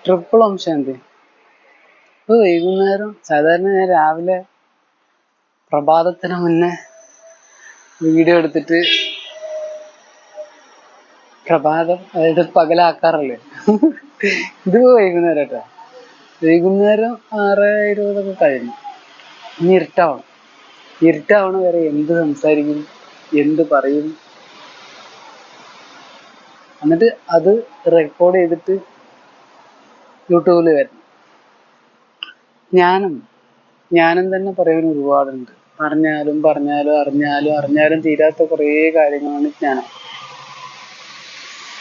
Triple Om Shanti. ഇപ്പൊ വൈകുന്നേരം സാധാരണ ഞാൻ രാവിലെ പ്രഭാതത്തിന് മുന്നേ വീഡിയോ എടുത്തിട്ട് പ്രഭാതം അതായത് പകലാക്കാറല്ലേ. ഇത് വൈകുന്നേരം കേട്ടോ. വൈകുന്നേരം 6:20 കഴിഞ്ഞു. ഇനി ഇരുട്ടാവണ വരെ എന്ത് സംസാരിക്കും, എന്ത് പറയും, എന്നിട്ട് അത് റെക്കോർഡ് ചെയ്തിട്ട് യൂട്യൂബിൽ വരണം. ഞാനും തന്നെ പറയാൻ ഒരുപാടുണ്ട്. അറിഞ്ഞാലും തീരാത്ത കുറേ കാര്യങ്ങളാണ് ജ്ഞാനം.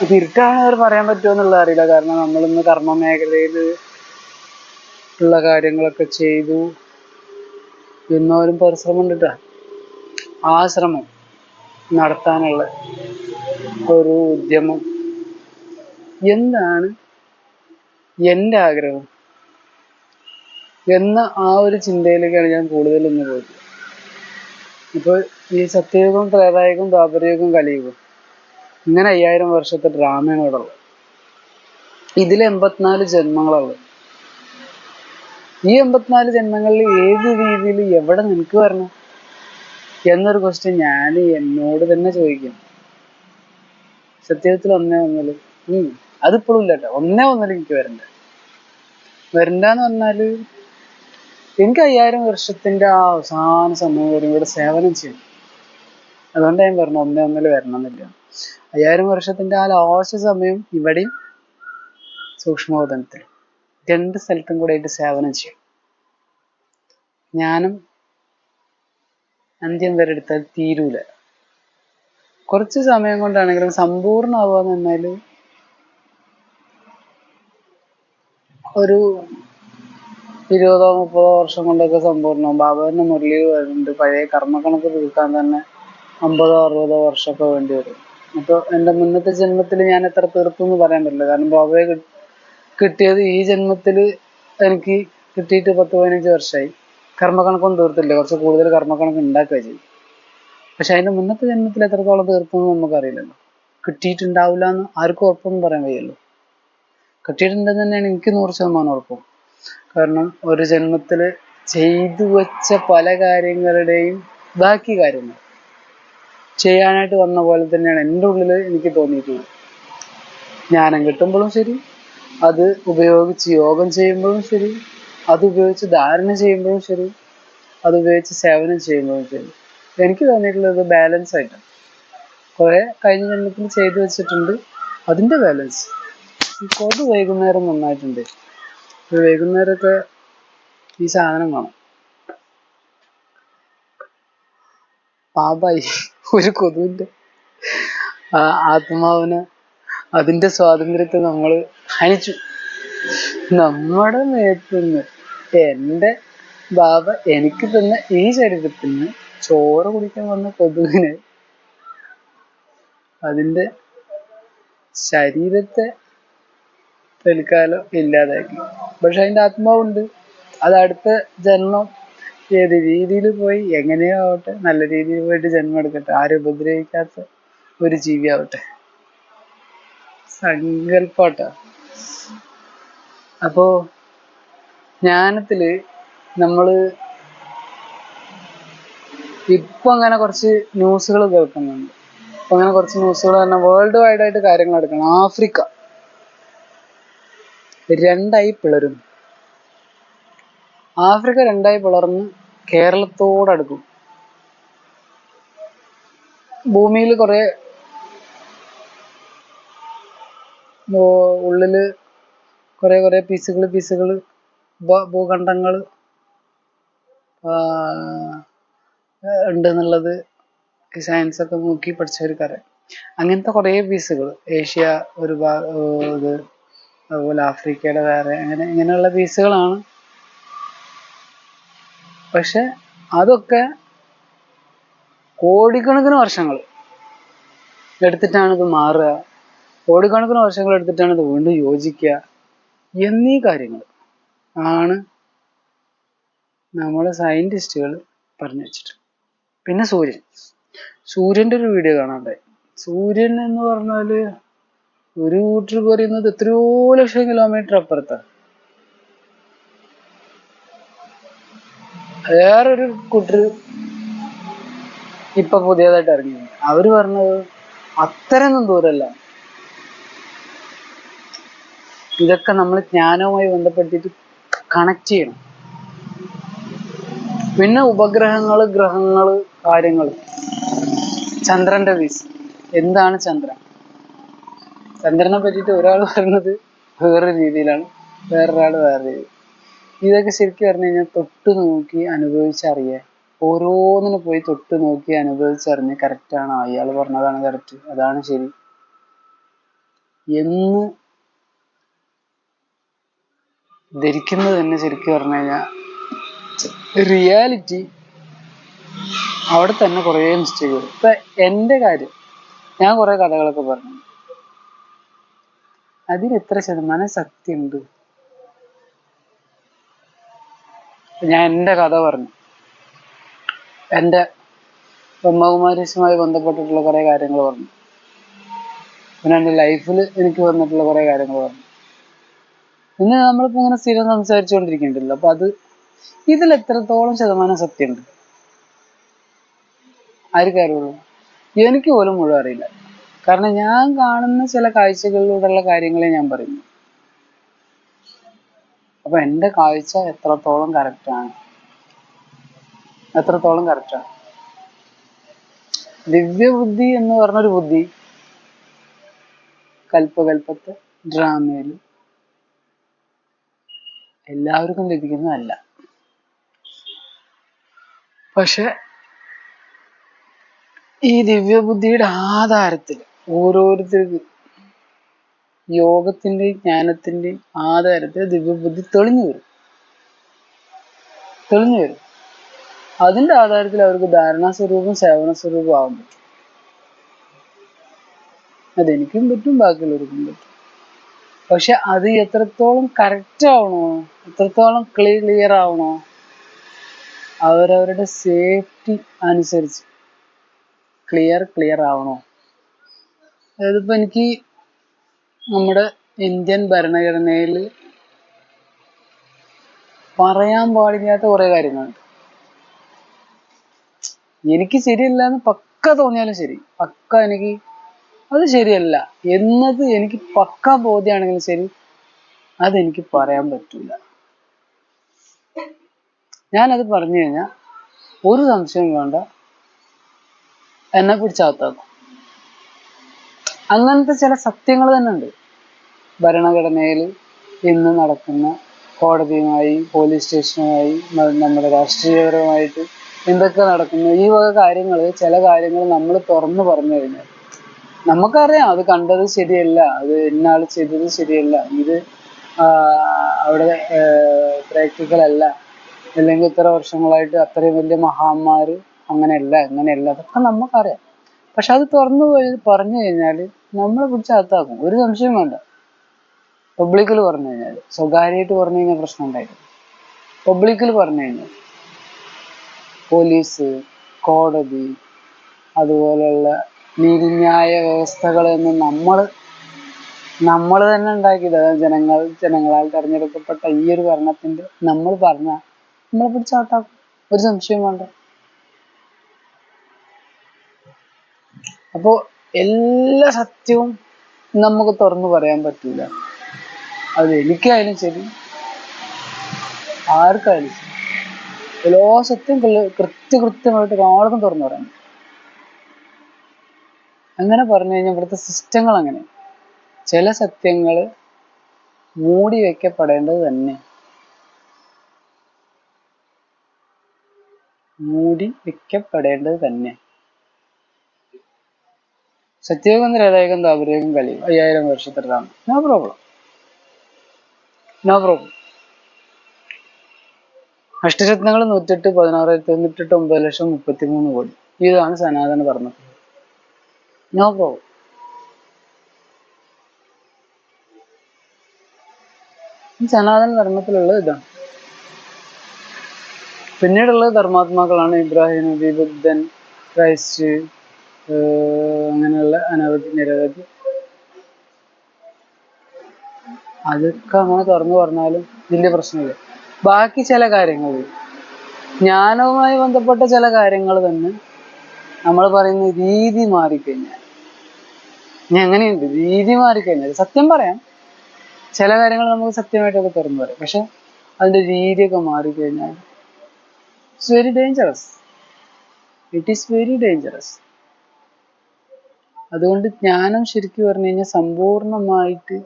അത് ഇരുട്ടാണ് പറയാൻ പറ്റുമോ എന്നുള്ളത് അറിയില്ല. കാരണം നമ്മളിന്ന് കർമ്മ മേഖലയിൽ ഉള്ള കാര്യങ്ങളൊക്കെ ചെയ്തു എന്നോരും പരിശ്രമം ഉണ്ടിട്ടാ. ആ ശ്രമം നടത്താനുള്ള ഒരു ഉദ്യമം. എന്താണ് എൻ്റെ ആഗ്രഹം എന്ന ആ ഒരു ചിന്തയിലേക്കാണ് ഞാൻ കൂടുതൽ ഇന്ന് പോയത്. ഇപ്പോൾ ഈ സത്യയുഗം, ത്രേതായുഗം, ദ്വാപരയുഗം, കലിയുഗം, ഇങ്ങനെ 5000 വർഷത്തെ ഡ്രാമയാണ് ഇവിടെ ഉള്ളത്. ഇതിൽ 84 ജന്മങ്ങളുള്ളത്. ഈ 84 ജന്മങ്ങളിൽ ഏത് രീതിയിൽ എവിടെ നിനക്ക് വരണം എന്നൊരു ക്വസ്റ്റ്യൻ ഞാൻ എന്നോട് തന്നെ ചോദിക്കും. സത്യത്തിൽ 1:1 അതിപ്പോഴും ഇല്ല കേട്ടോ. 1:1 എനിക്ക് വരണ്ടെന്ന് പറഞ്ഞാല് എനിക്ക് 5000 വർഷത്തിന്റെ ആ അവസാന സമയം വരും ഇവിടെ സേവനം ചെയ്യും. അതുകൊണ്ട് ഞാൻ പറഞ്ഞു 1:1 വരണം എന്നില്ല. 5000 വർഷത്തിന്റെ ആ ലാസ്റ്റ് സമയം ഇവിടെയും സൂക്ഷ്മോദനത്തിൽ 2 സ്ഥലത്തും കൂടെ ആയിട്ട് സേവനം ചെയ്യും. ജ്ഞാനം അന്ത്യം വരെ എടുത്താൽ തീരൂല. കുറച്ച് സമയം കൊണ്ടാണെങ്കിലും സമ്പൂർണ്ണമാവാന്ന് പറഞ്ഞാല് ഒരു 20-30 വർഷം കൊണ്ടൊക്കെ സമ്പൂർണ്ണം. ബാബാന്റെ മുരളിയിൽ വരുന്നുണ്ട് പഴയ കർമ്മക്കണക്ക് തീർക്കാൻ തന്നെ 50-60 വർഷമൊക്കെ വേണ്ടി വരും. അപ്പോൾ എൻ്റെ മുന്നത്തെ ജന്മത്തിൽ ഞാൻ എത്ര തീർത്തു എന്ന് പറയാൻ പറ്റില്ല. കാരണം ബാബയെ കിട്ടിയത് ഈ ജന്മത്തിൽ എനിക്ക് കിട്ടിയിട്ട് 10-15 വർഷമായി. കർമ്മക്കണക്കൊന്നും തീർത്തില്ല, കുറച്ച് കൂടുതൽ കർമ്മക്കണക്ക് ഉണ്ടാക്കുക ചെയ്യും. പക്ഷെ അതിൻ്റെ മുന്നത്തെ ജന്മത്തിൽ എത്രത്തോളം തീർത്തെന്ന് നമുക്കറിയില്ലല്ലോ. കിട്ടിയിട്ടുണ്ടാവില്ല എന്ന് ആർക്കും ഉറപ്പൊന്നും പറയാൻ കഴിയല്ലോ. കിട്ടിയിട്ടുണ്ടെന്ന് തന്നെയാണ് എനിക്ക് 100% ഉറപ്പും. കാരണം ഒരു ജന്മത്തിൽ ചെയ്തു വെച്ച പല കാര്യങ്ങളുടെയും ബാക്കി കാര്യങ്ങൾ ചെയ്യാനായിട്ട് വന്ന പോലെ തന്നെയാണ് എൻ്റെ ഉള്ളിൽ എനിക്ക് തോന്നിയിട്ടുള്ളത്. ജ്ഞാനം കിട്ടുമ്പോഴും ശരി, അത് ഉപയോഗിച്ച് യോഗം ചെയ്യുമ്പോഴും ശരി, അത് ഉപയോഗിച്ച് ധാരണ ചെയ്യുമ്പോഴും ശരി, അത് ഉപയോഗിച്ച് സേവനം ചെയ്യുമ്പോഴും ശരി, എനിക്ക് തോന്നിയിട്ടുള്ളത് ബാലൻസ് ആയിട്ടാണ്. കുറെ കഴിഞ്ഞ ജന്മത്തിൽ ചെയ്തു വെച്ചിട്ടുണ്ട്, അതിൻ്റെ ബാലൻസ്. ഇപ്പോൾ വൈകുന്നേരം നന്നായിട്ടുണ്ട്. വൈകുന്നേരമൊക്കെ ഈ സാധനം കാണും. പാപായി ഒരു കൊതുവിൻ്റെ ആത്മാവിനെ, അതിൻ്റെ സ്വാതന്ത്ര്യത്തെ നമ്മൾ ഹനിച്ചു. നമ്മുടെ മേത്തുനിന്ന് എൻ്റെ ബാബ എനിക്ക് തന്ന ഈ ശരീരത്തിൽ നിന്ന് ചോറ് കുടിക്കാൻ വന്ന കൊതുകിനെ അതിൻ്റെ ശരീരത്തെ തൽക്കാലം ഇല്ലാതാക്കി. പക്ഷെ അതിൻ്റെ ആത്മാവുണ്ട്. അത് അടുത്ത ജന്മം ഏത് രീതിയിൽ പോയി എങ്ങനെയോ ആവട്ടെ, നല്ല രീതിയിൽ പോയിട്ട് ജന്മം എടുക്കട്ടെ. ആരും ഉപദ്രവിക്കാത്ത ഒരു ജീവിയാവട്ടെ. സങ്കല്പാട്ട. അപ്പോ ജ്ഞാനത്തില് നമ്മള് ഇപ്പൊ അങ്ങനെ കുറച്ച് ന്യൂസുകൾ കേൾക്കുന്നുണ്ട്. ഇപ്പൊ അങ്ങനെ കുറച്ച് ന്യൂസുകൾ പറഞ്ഞാൽ വേൾഡ് വൈഡ് ആയിട്ട് കാര്യങ്ങൾ എടുക്കണം. ആഫ്രിക്ക 2 പിളരും. ആഫ്രിക്ക 2 പിളർന്ന് കേരളത്തോടടുക്കും. ഭൂമിയിൽ കുറെ ഉള്ളില് കുറെ പീസുകൾ ഭൂഖണ്ഡങ്ങൾ ഉണ്ടെന്നുള്ളത് സയൻസ് ഒക്കെ നോക്കി പഠിച്ചവർക്കറിയാം. അങ്ങനത്തെ കുറെ പീസുകൾ ഏഷ്യ ഒരു ഇത്, അതുപോലെ ആഫ്രിക്കയുടെ വേറെ, ഇങ്ങനെയുള്ള പീസുകളാണ്. പക്ഷെ അതൊക്കെ കോടിക്കണക്കിന് വർഷങ്ങൾ എടുത്തിട്ടാണ് ഇത് മാറുക. കോടിക്കണക്കിന് വർഷങ്ങൾ എടുത്തിട്ടാണ് ഇത് വീണ്ടും യോജിക്കുക. എന്നീ കാര്യങ്ങൾ ആണ് നമ്മളെ സയന്റിസ്റ്റുകൾ പറഞ്ഞു വെച്ചിട്ട്. പിന്നെ സൂര്യൻ്റെ ഒരു വീഡിയോ കാണാണ്ടായി. സൂര്യൻ എന്ന് പറഞ്ഞാല് ഒരു കൂട്ടർ പറയുന്നത് എത്രയോ ലക്ഷം കിലോമീറ്റർ അപ്പുറത്താണ്. വേറൊരു കൂട്ടർ ഇപ്പൊ പുതിയതായിട്ട് ഇറങ്ങി, അവര് പറഞ്ഞത് അത്രയൊന്നും ദൂരമല്ല. ഇതൊക്കെ നമ്മൾ ജ്ഞാനവുമായി ബന്ധപ്പെടുത്തിയിട്ട് കണക്ട് ചെയ്യണം. പിന്നെ ഉപഗ്രഹങ്ങള്, ഗ്രഹങ്ങള്, കാര്യങ്ങള്. ചന്ദ്രന്റെ വീസ്, എന്താണ് ചന്ദ്രൻ? ചന്ദ്രനെ പറ്റിയിട്ട് ഒരാൾ പറയുന്നത് വേറൊരു രീതിയിലാണ്, വേറൊരാൾ വേറെ രീതി. ഇതൊക്കെ ശരിക്കും പറഞ്ഞു കഴിഞ്ഞാൽ തൊട്ട് നോക്കി അനുഭവിച്ചറിയാൻ, ഓരോന്നിനും പോയി തൊട്ട് നോക്കി അനുഭവിച്ചറിഞ്ഞ് കറക്റ്റാണ്, അയാൾ പറഞ്ഞതാണ് കറക്റ്റ്, അതാണ് ശരി എന്ന് ധരിക്കുന്നത് തന്നെ ശരിക്കും പറഞ്ഞു കഴിഞ്ഞാൽ റിയാലിറ്റി അവിടെ തന്നെ കുറേ മിസ്റ്റേക്കുകൾ. ഇപ്പൊ എൻ്റെ കാര്യം, ഞാൻ കുറെ കഥകളൊക്കെ പറഞ്ഞു, അതിൽ എത്ര ശതമാനം സത്യമുണ്ട്? ഞാൻ എൻ്റെ കഥ പറഞ്ഞു, എൻ്റെ ബ്രഹ്മകുമാരീസുമായി ബന്ധപ്പെട്ടിട്ടുള്ള കുറെ കാര്യങ്ങൾ പറഞ്ഞു, പിന്നെ എൻ്റെ ലൈഫിൽ എനിക്ക് വന്നിട്ടുള്ള കുറെ കാര്യങ്ങൾ പറഞ്ഞു. പിന്നെ നമ്മളിപ്പോ ഇങ്ങനെ സ്ഥിരം സംസാരിച്ചുകൊണ്ടിരിക്കണ്ടല്ലോ, അപ്പൊ അത് ഇതിൽ എത്രത്തോളം ശതമാനം സത്യമുണ്ട് ആർക്കറിയുള്ളൂ? എനിക്ക് പോലും മുഴുവൻ അറിയില്ല. കാരണം ഞാൻ കാണുന്ന ചില കാഴ്ചകളിലൂടെയുള്ള കാര്യങ്ങളെ ഞാൻ പറയുന്നു. അപ്പൊ എൻ്റെ കാഴ്ച എത്രത്തോളം കറക്റ്റാണ്, എത്രത്തോളം കറക്റ്റാണ്? ദിവ്യബുദ്ധി എന്ന് പറഞ്ഞൊരു ബുദ്ധി കൽപ്പകൽപ്പത്തെ ഡ്രാമയിൽ എല്ലാവർക്കും ലഭിക്കുന്നതല്ല. പക്ഷെ ഈ ദിവ്യബുദ്ധിയുടെ ആധാരത്തിൽ ഓരോരുത്തർക്ക് യോഗത്തിന്റെയും ജ്ഞാനത്തിന്റെയും ആധാരത്തിൽ ദിവ്യബുദ്ധി തെളിഞ്ഞു വരും. അതിന്റെ ആധാരത്തിൽ അവർക്ക് ധാരണാസ്വരൂപം, സേവന സ്വരൂപം ആവാൻ പറ്റും. അതെനിക്കും പറ്റും, ബാക്കിയുള്ളവർക്കും പറ്റും. പക്ഷെ അത് എത്രത്തോളം കറക്റ്റ് ആവണോ, എത്രത്തോളം ക്ലിയർ ആവണോ, അവരവരുടെ സേഫ്റ്റി അനുസരിച്ച് ക്ലിയർ ആവണോ. അതായത് ഇപ്പൊ എനിക്ക് നമ്മുടെ ഇന്ത്യൻ ഭരണഘടനയിൽ പറയാൻ പാടില്ലാത്ത കുറെ കാര്യങ്ങളുണ്ട്. എനിക്ക് ശരിയല്ല എന്ന് പക്ക തോന്നിയാലും ശരി, പക്ക എനിക്ക് അത് ശരിയല്ല എന്നത് എനിക്ക് പക്ക ബോധ്യമാണെങ്കിലും ശരി, അതെനിക്ക് പറയാൻ പറ്റൂല. ഞാനത് പറഞ്ഞു കഴിഞ്ഞാൽ ഒരു സംശയം വേണ്ട, എന്നെ പിടിച്ചകത്താക്കും. അങ്ങനത്തെ ചില സത്യങ്ങൾ തന്നെ ഉണ്ട് ഭരണഘടനയിൽ. ഇന്ന് നടക്കുന്ന കോടതിയുമായി, പോലീസ് സ്റ്റേഷനുമായി, നമ്മുടെ രാഷ്ട്രീയപരമായിട്ട് എന്തൊക്കെ നടക്കുന്നു, ഈ വക കാര്യങ്ങൾ, ചില കാര്യങ്ങൾ നമ്മൾ തുറന്നു പറഞ്ഞു കഴിഞ്ഞാൽ നമുക്കറിയാം അത് കണ്ടത് ശരിയല്ല, അത് ഇന്നാൾ ചെയ്തത് ശരിയല്ല, ഇത് അവിടെ പ്രാക്ടിക്കൽ അല്ല, അല്ലെങ്കിൽ ഇത്ര വർഷങ്ങളായിട്ട് അത്രയും വലിയ മഹാന്മാര് അങ്ങനെയല്ല ഇങ്ങനെയല്ല, അതൊക്കെ നമുക്കറിയാം. പക്ഷെ അത് തുറന്നു പറഞ്ഞു കഴിഞ്ഞാൽ നമ്മളെ പിടിച്ച് അകത്താക്കും, ഒരു സംശയം വേണ്ട. പബ്ലിക്കിൽ പറഞ്ഞു കഴിഞ്ഞാൽ, സ്വകാര്യമായിട്ട് പറഞ്ഞു കഴിഞ്ഞാൽ പ്രശ്നം ഉണ്ടായിരുന്നു. പബ്ലിക്കിൽ പറഞ്ഞു കഴിഞ്ഞാൽ പോലീസ്, കോടതി, അതുപോലെയുള്ള നീതിന്യായ വ്യവസ്ഥകളൊന്നും നമ്മൾ തന്നെ ഉണ്ടാക്കിയത്, അതായത് ജനങ്ങളാൽ തെരഞ്ഞെടുക്കപ്പെട്ട ഈ ഒരു ഭരണത്തിന്റെ നമ്മൾ പറഞ്ഞ നമ്മളെ പിടിച്ചാട്ടാക്കും, ഒരു സംശയം വേണ്ട. അപ്പോ എല്ലാ സത്യവും നമുക്ക് തുറന്നു പറയാൻ പറ്റൂല. അത് എനിക്കായാലും ശരി, ആർക്കായാലും ശരി, എല്ലാ സത്യം കൃത്യമായിട്ട് ഒരാൾക്കും തുറന്നു പറയാൻ പറ്റും. അങ്ങനെ പറഞ്ഞു കഴിഞ്ഞാൽ ഇവിടുത്തെ സിസ്റ്റങ്ങൾ അങ്ങനെ, ചില സത്യങ്ങൾ മൂടി വെക്കപ്പെടേണ്ടത് തന്നെ, സത്യയുഗം ത്രേതായുഗം ദ്വാപരയുഗം കലിയുഗം 5000 വർഷത്തിലാണ്. No problem. അഷ്ടരത്നങ്ങൾ 108, 16, 98, 9,33 കോടി. ഇതാണ് സനാതന ധർമ്മത്തിൽ. No problem. സനാതന ധർമ്മത്തിലുള്ളത് ഇതാണ്. പിന്നീടുള്ളത് ധർമാത്മാക്കളാണ്. ഇബ്രാഹിം നബി, ബുദ്ധൻ, ക്രൈസ്റ്റ്, അങ്ങനെയുള്ള നിരവധി അതൊക്കെ അങ്ങനെ തുറന്നു പറഞ്ഞാലും വലിയ പ്രശ്നമില്ല. ബാക്കി ചില കാര്യങ്ങൾ, ജ്ഞാനവുമായി ബന്ധപ്പെട്ട ചില കാര്യങ്ങൾ തന്നെ നമ്മൾ പറയുന്ന രീതി മാറിക്കഴിഞ്ഞാൽ, ഇനി അങ്ങനെയുണ്ട്, രീതി മാറിക്കഴിഞ്ഞാൽ സത്യം പറയാം, ചില കാര്യങ്ങൾ നമുക്ക് സത്യമായിട്ടൊക്കെ തുറന്നു പറയാം. പക്ഷെ അതിന്റെ രീതിയൊക്കെ മാറിക്കഴിഞ്ഞാൽ it's very dangerous. It is very dangerous. അതുകൊണ്ട് ജ്ഞാനം ശരിക്കും പറഞ്ഞു കഴിഞ്ഞാൽ സമ്പൂർണമായിട്ട്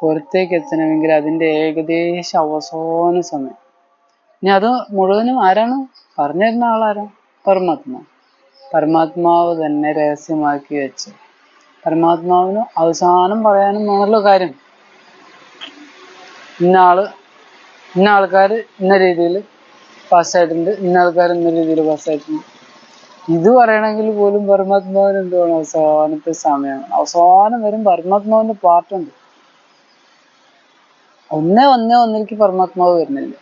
പുറത്തേക്ക് എത്തണമെങ്കിൽ അതിന്റെ ഏകദേശം അവസാന സമയം. ഇനി അത് മുഴുവനും ആരാണ് പറഞ്ഞു തരുന്ന ആളാരാ? പരമാത്മാവ്. പരമാത്മാവ് തന്നെ രഹസ്യമാക്കി വെച്ച്, പരമാത്മാവിന് അവസാനം പറയാനും ആണല്ലോ കാര്യം. ഇന്ന ആൾക്കാർ ഇന്ന രീതിയിൽ പാസ്സായിട്ടുണ്ട്, ഇന്ന ആൾക്കാർ ഇന്ന രീതിയിൽ പാസ്സായിട്ടുണ്ട്. ഇത് പറയണമെങ്കിൽ പോലും പരമാത്മാവിന് എന്തുവാണ്? അവസാനത്തെ സമയമാണ്. അവസാനം വരും പരമാത്മാവിന്റെ പാർട്ടുണ്ട്. ഒന്നിലേക്ക് പരമാത്മാവ് വരുന്നില്ല.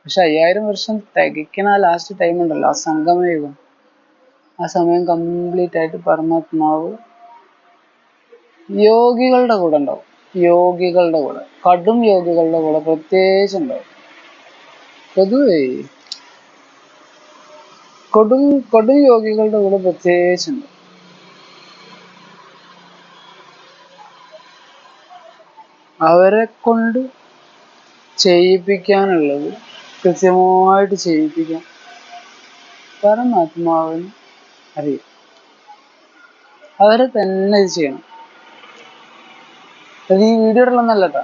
പക്ഷെ 5000 വർഷം തികയ്ക്കണ ലാസ്റ്റ് ടൈം ഉണ്ടല്ലോ, ആ സംഗമയുഗം, ആ സമയം കംപ്ലീറ്റ് ആയിട്ട് പരമാത്മാവ് യോഗികളുടെ കൂടെ ഉണ്ടാവും. യോഗികളുടെ കൂടെ, കടും യോഗികളുടെ കൂടെ പ്രത്യേകിച്ച് ഉണ്ടാവും. പൊതുവേ കൊടും യോഗികളുടെ കൂടെ പ്രത്യേകിച്ചുണ്ട്. അവരെ കൊണ്ട് ചെയ്യിപ്പിക്കാനുള്ളത് കൃത്യമായിട്ട് ചെയ്യിപ്പിക്കാൻ പരമാത്മാവിന് അറിയാം. അവരെ തന്നെ ഇത് ചെയ്യണം. അത് ഈ വീഡിയോയിലുള്ളതല്ല കേട്ടോ,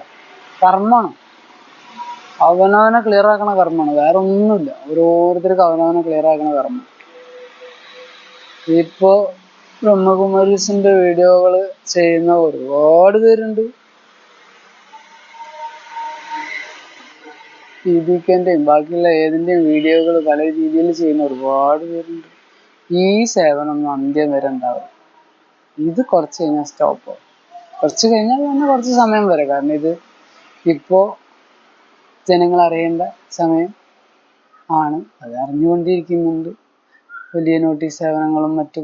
കർമ്മമാണ്. അവനവനെ ക്ലിയർ ആക്കണ കർമ്മമാണ്, വേറെ ഒന്നുമില്ല. ഓരോരുത്തർക്ക് അവനവനെ ക്ലിയർ ആക്കണ കർമ്മം. ഇപ്പോ ബ്രഹ്മകുമാരീസിന്റെ വീഡിയോകൾ ചെയ്യുന്ന ഒരുപാട് പേരുണ്ട്. ദീപികന്റെയും ബാക്കിയുള്ള ഏതിന്റെയും വീഡിയോകൾ പല രീതിയിൽ ചെയ്യുന്ന ഒരുപാട് പേരുണ്ട്. ഈ സേവനം അന്ത്യം വരെ ഉണ്ടാവും. ഇത് കുറച്ച് കഴിഞ്ഞാൽ സ്റ്റോപ്പ്. കുറച്ച് കഴിഞ്ഞാൽ തന്നെ കുറച്ച് സമയം വരെ. കാരണം ഇത് ഇപ്പോ ജനങ്ങൾ അറിയേണ്ട സമയം ആണ്. അത് അറിഞ്ഞുകൊണ്ടിരിക്കുന്നുണ്ട്. വലിയ നോട്ടീസ് സേവനങ്ങളും മറ്റു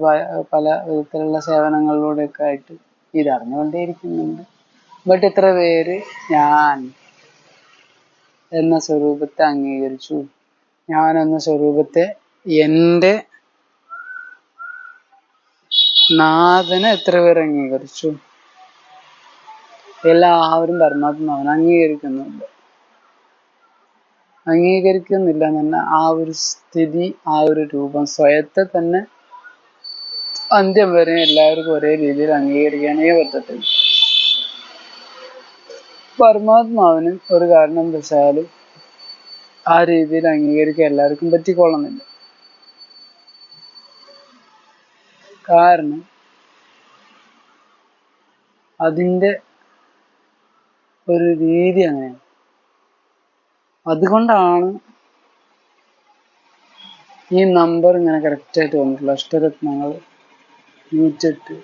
പല വിധത്തിലുള്ള സേവനങ്ങളിലൂടെയൊക്കെ ആയിട്ട് ഇത് അറിഞ്ഞുകൊണ്ടേയിരിക്കുന്നുണ്ട്. ബട്ട് ഇത്ര പേര് ഞാൻ എന്ന സ്വരൂപത്തെ അംഗീകരിച്ചു, ഞാൻ എന്ന സ്വരൂപത്തെ, എൻ്റെ നാഥനെ എത്ര പേർ അംഗീകരിച്ചു? എല്ലാവരും പരമാത്മാവിനെ അംഗീകരിക്കുന്നുണ്ട്. അംഗീകരിക്കുന്നില്ല എന്ന് ആ ഒരു സ്ഥിതി, ആ ഒരു രൂപം, സ്വയത്തെ തന്നെ അന്ത്യം വരെ എല്ലാവർക്കും ഒരേ രീതിയിൽ അംഗീകരിക്കാനേ പറ്റത്തില്ല. പരമാത്മാവിന് ഒരു കാരണം വെച്ചാൽ ആ രീതിയിൽ അംഗീകരിക്കാൻ എല്ലാവർക്കും പറ്റിക്കൊള്ളുന്നില്ല. കാരണം അതിൻ്റെ ഒരു രീതി അങ്ങനെയാണ്. അതുകൊണ്ടാണ് ഈ നമ്പർ ഇങ്ങനെ കറക്റ്റായിട്ട് വന്നിട്ടുള്ള അഷ്ടരത്നങ്ങൾ 108,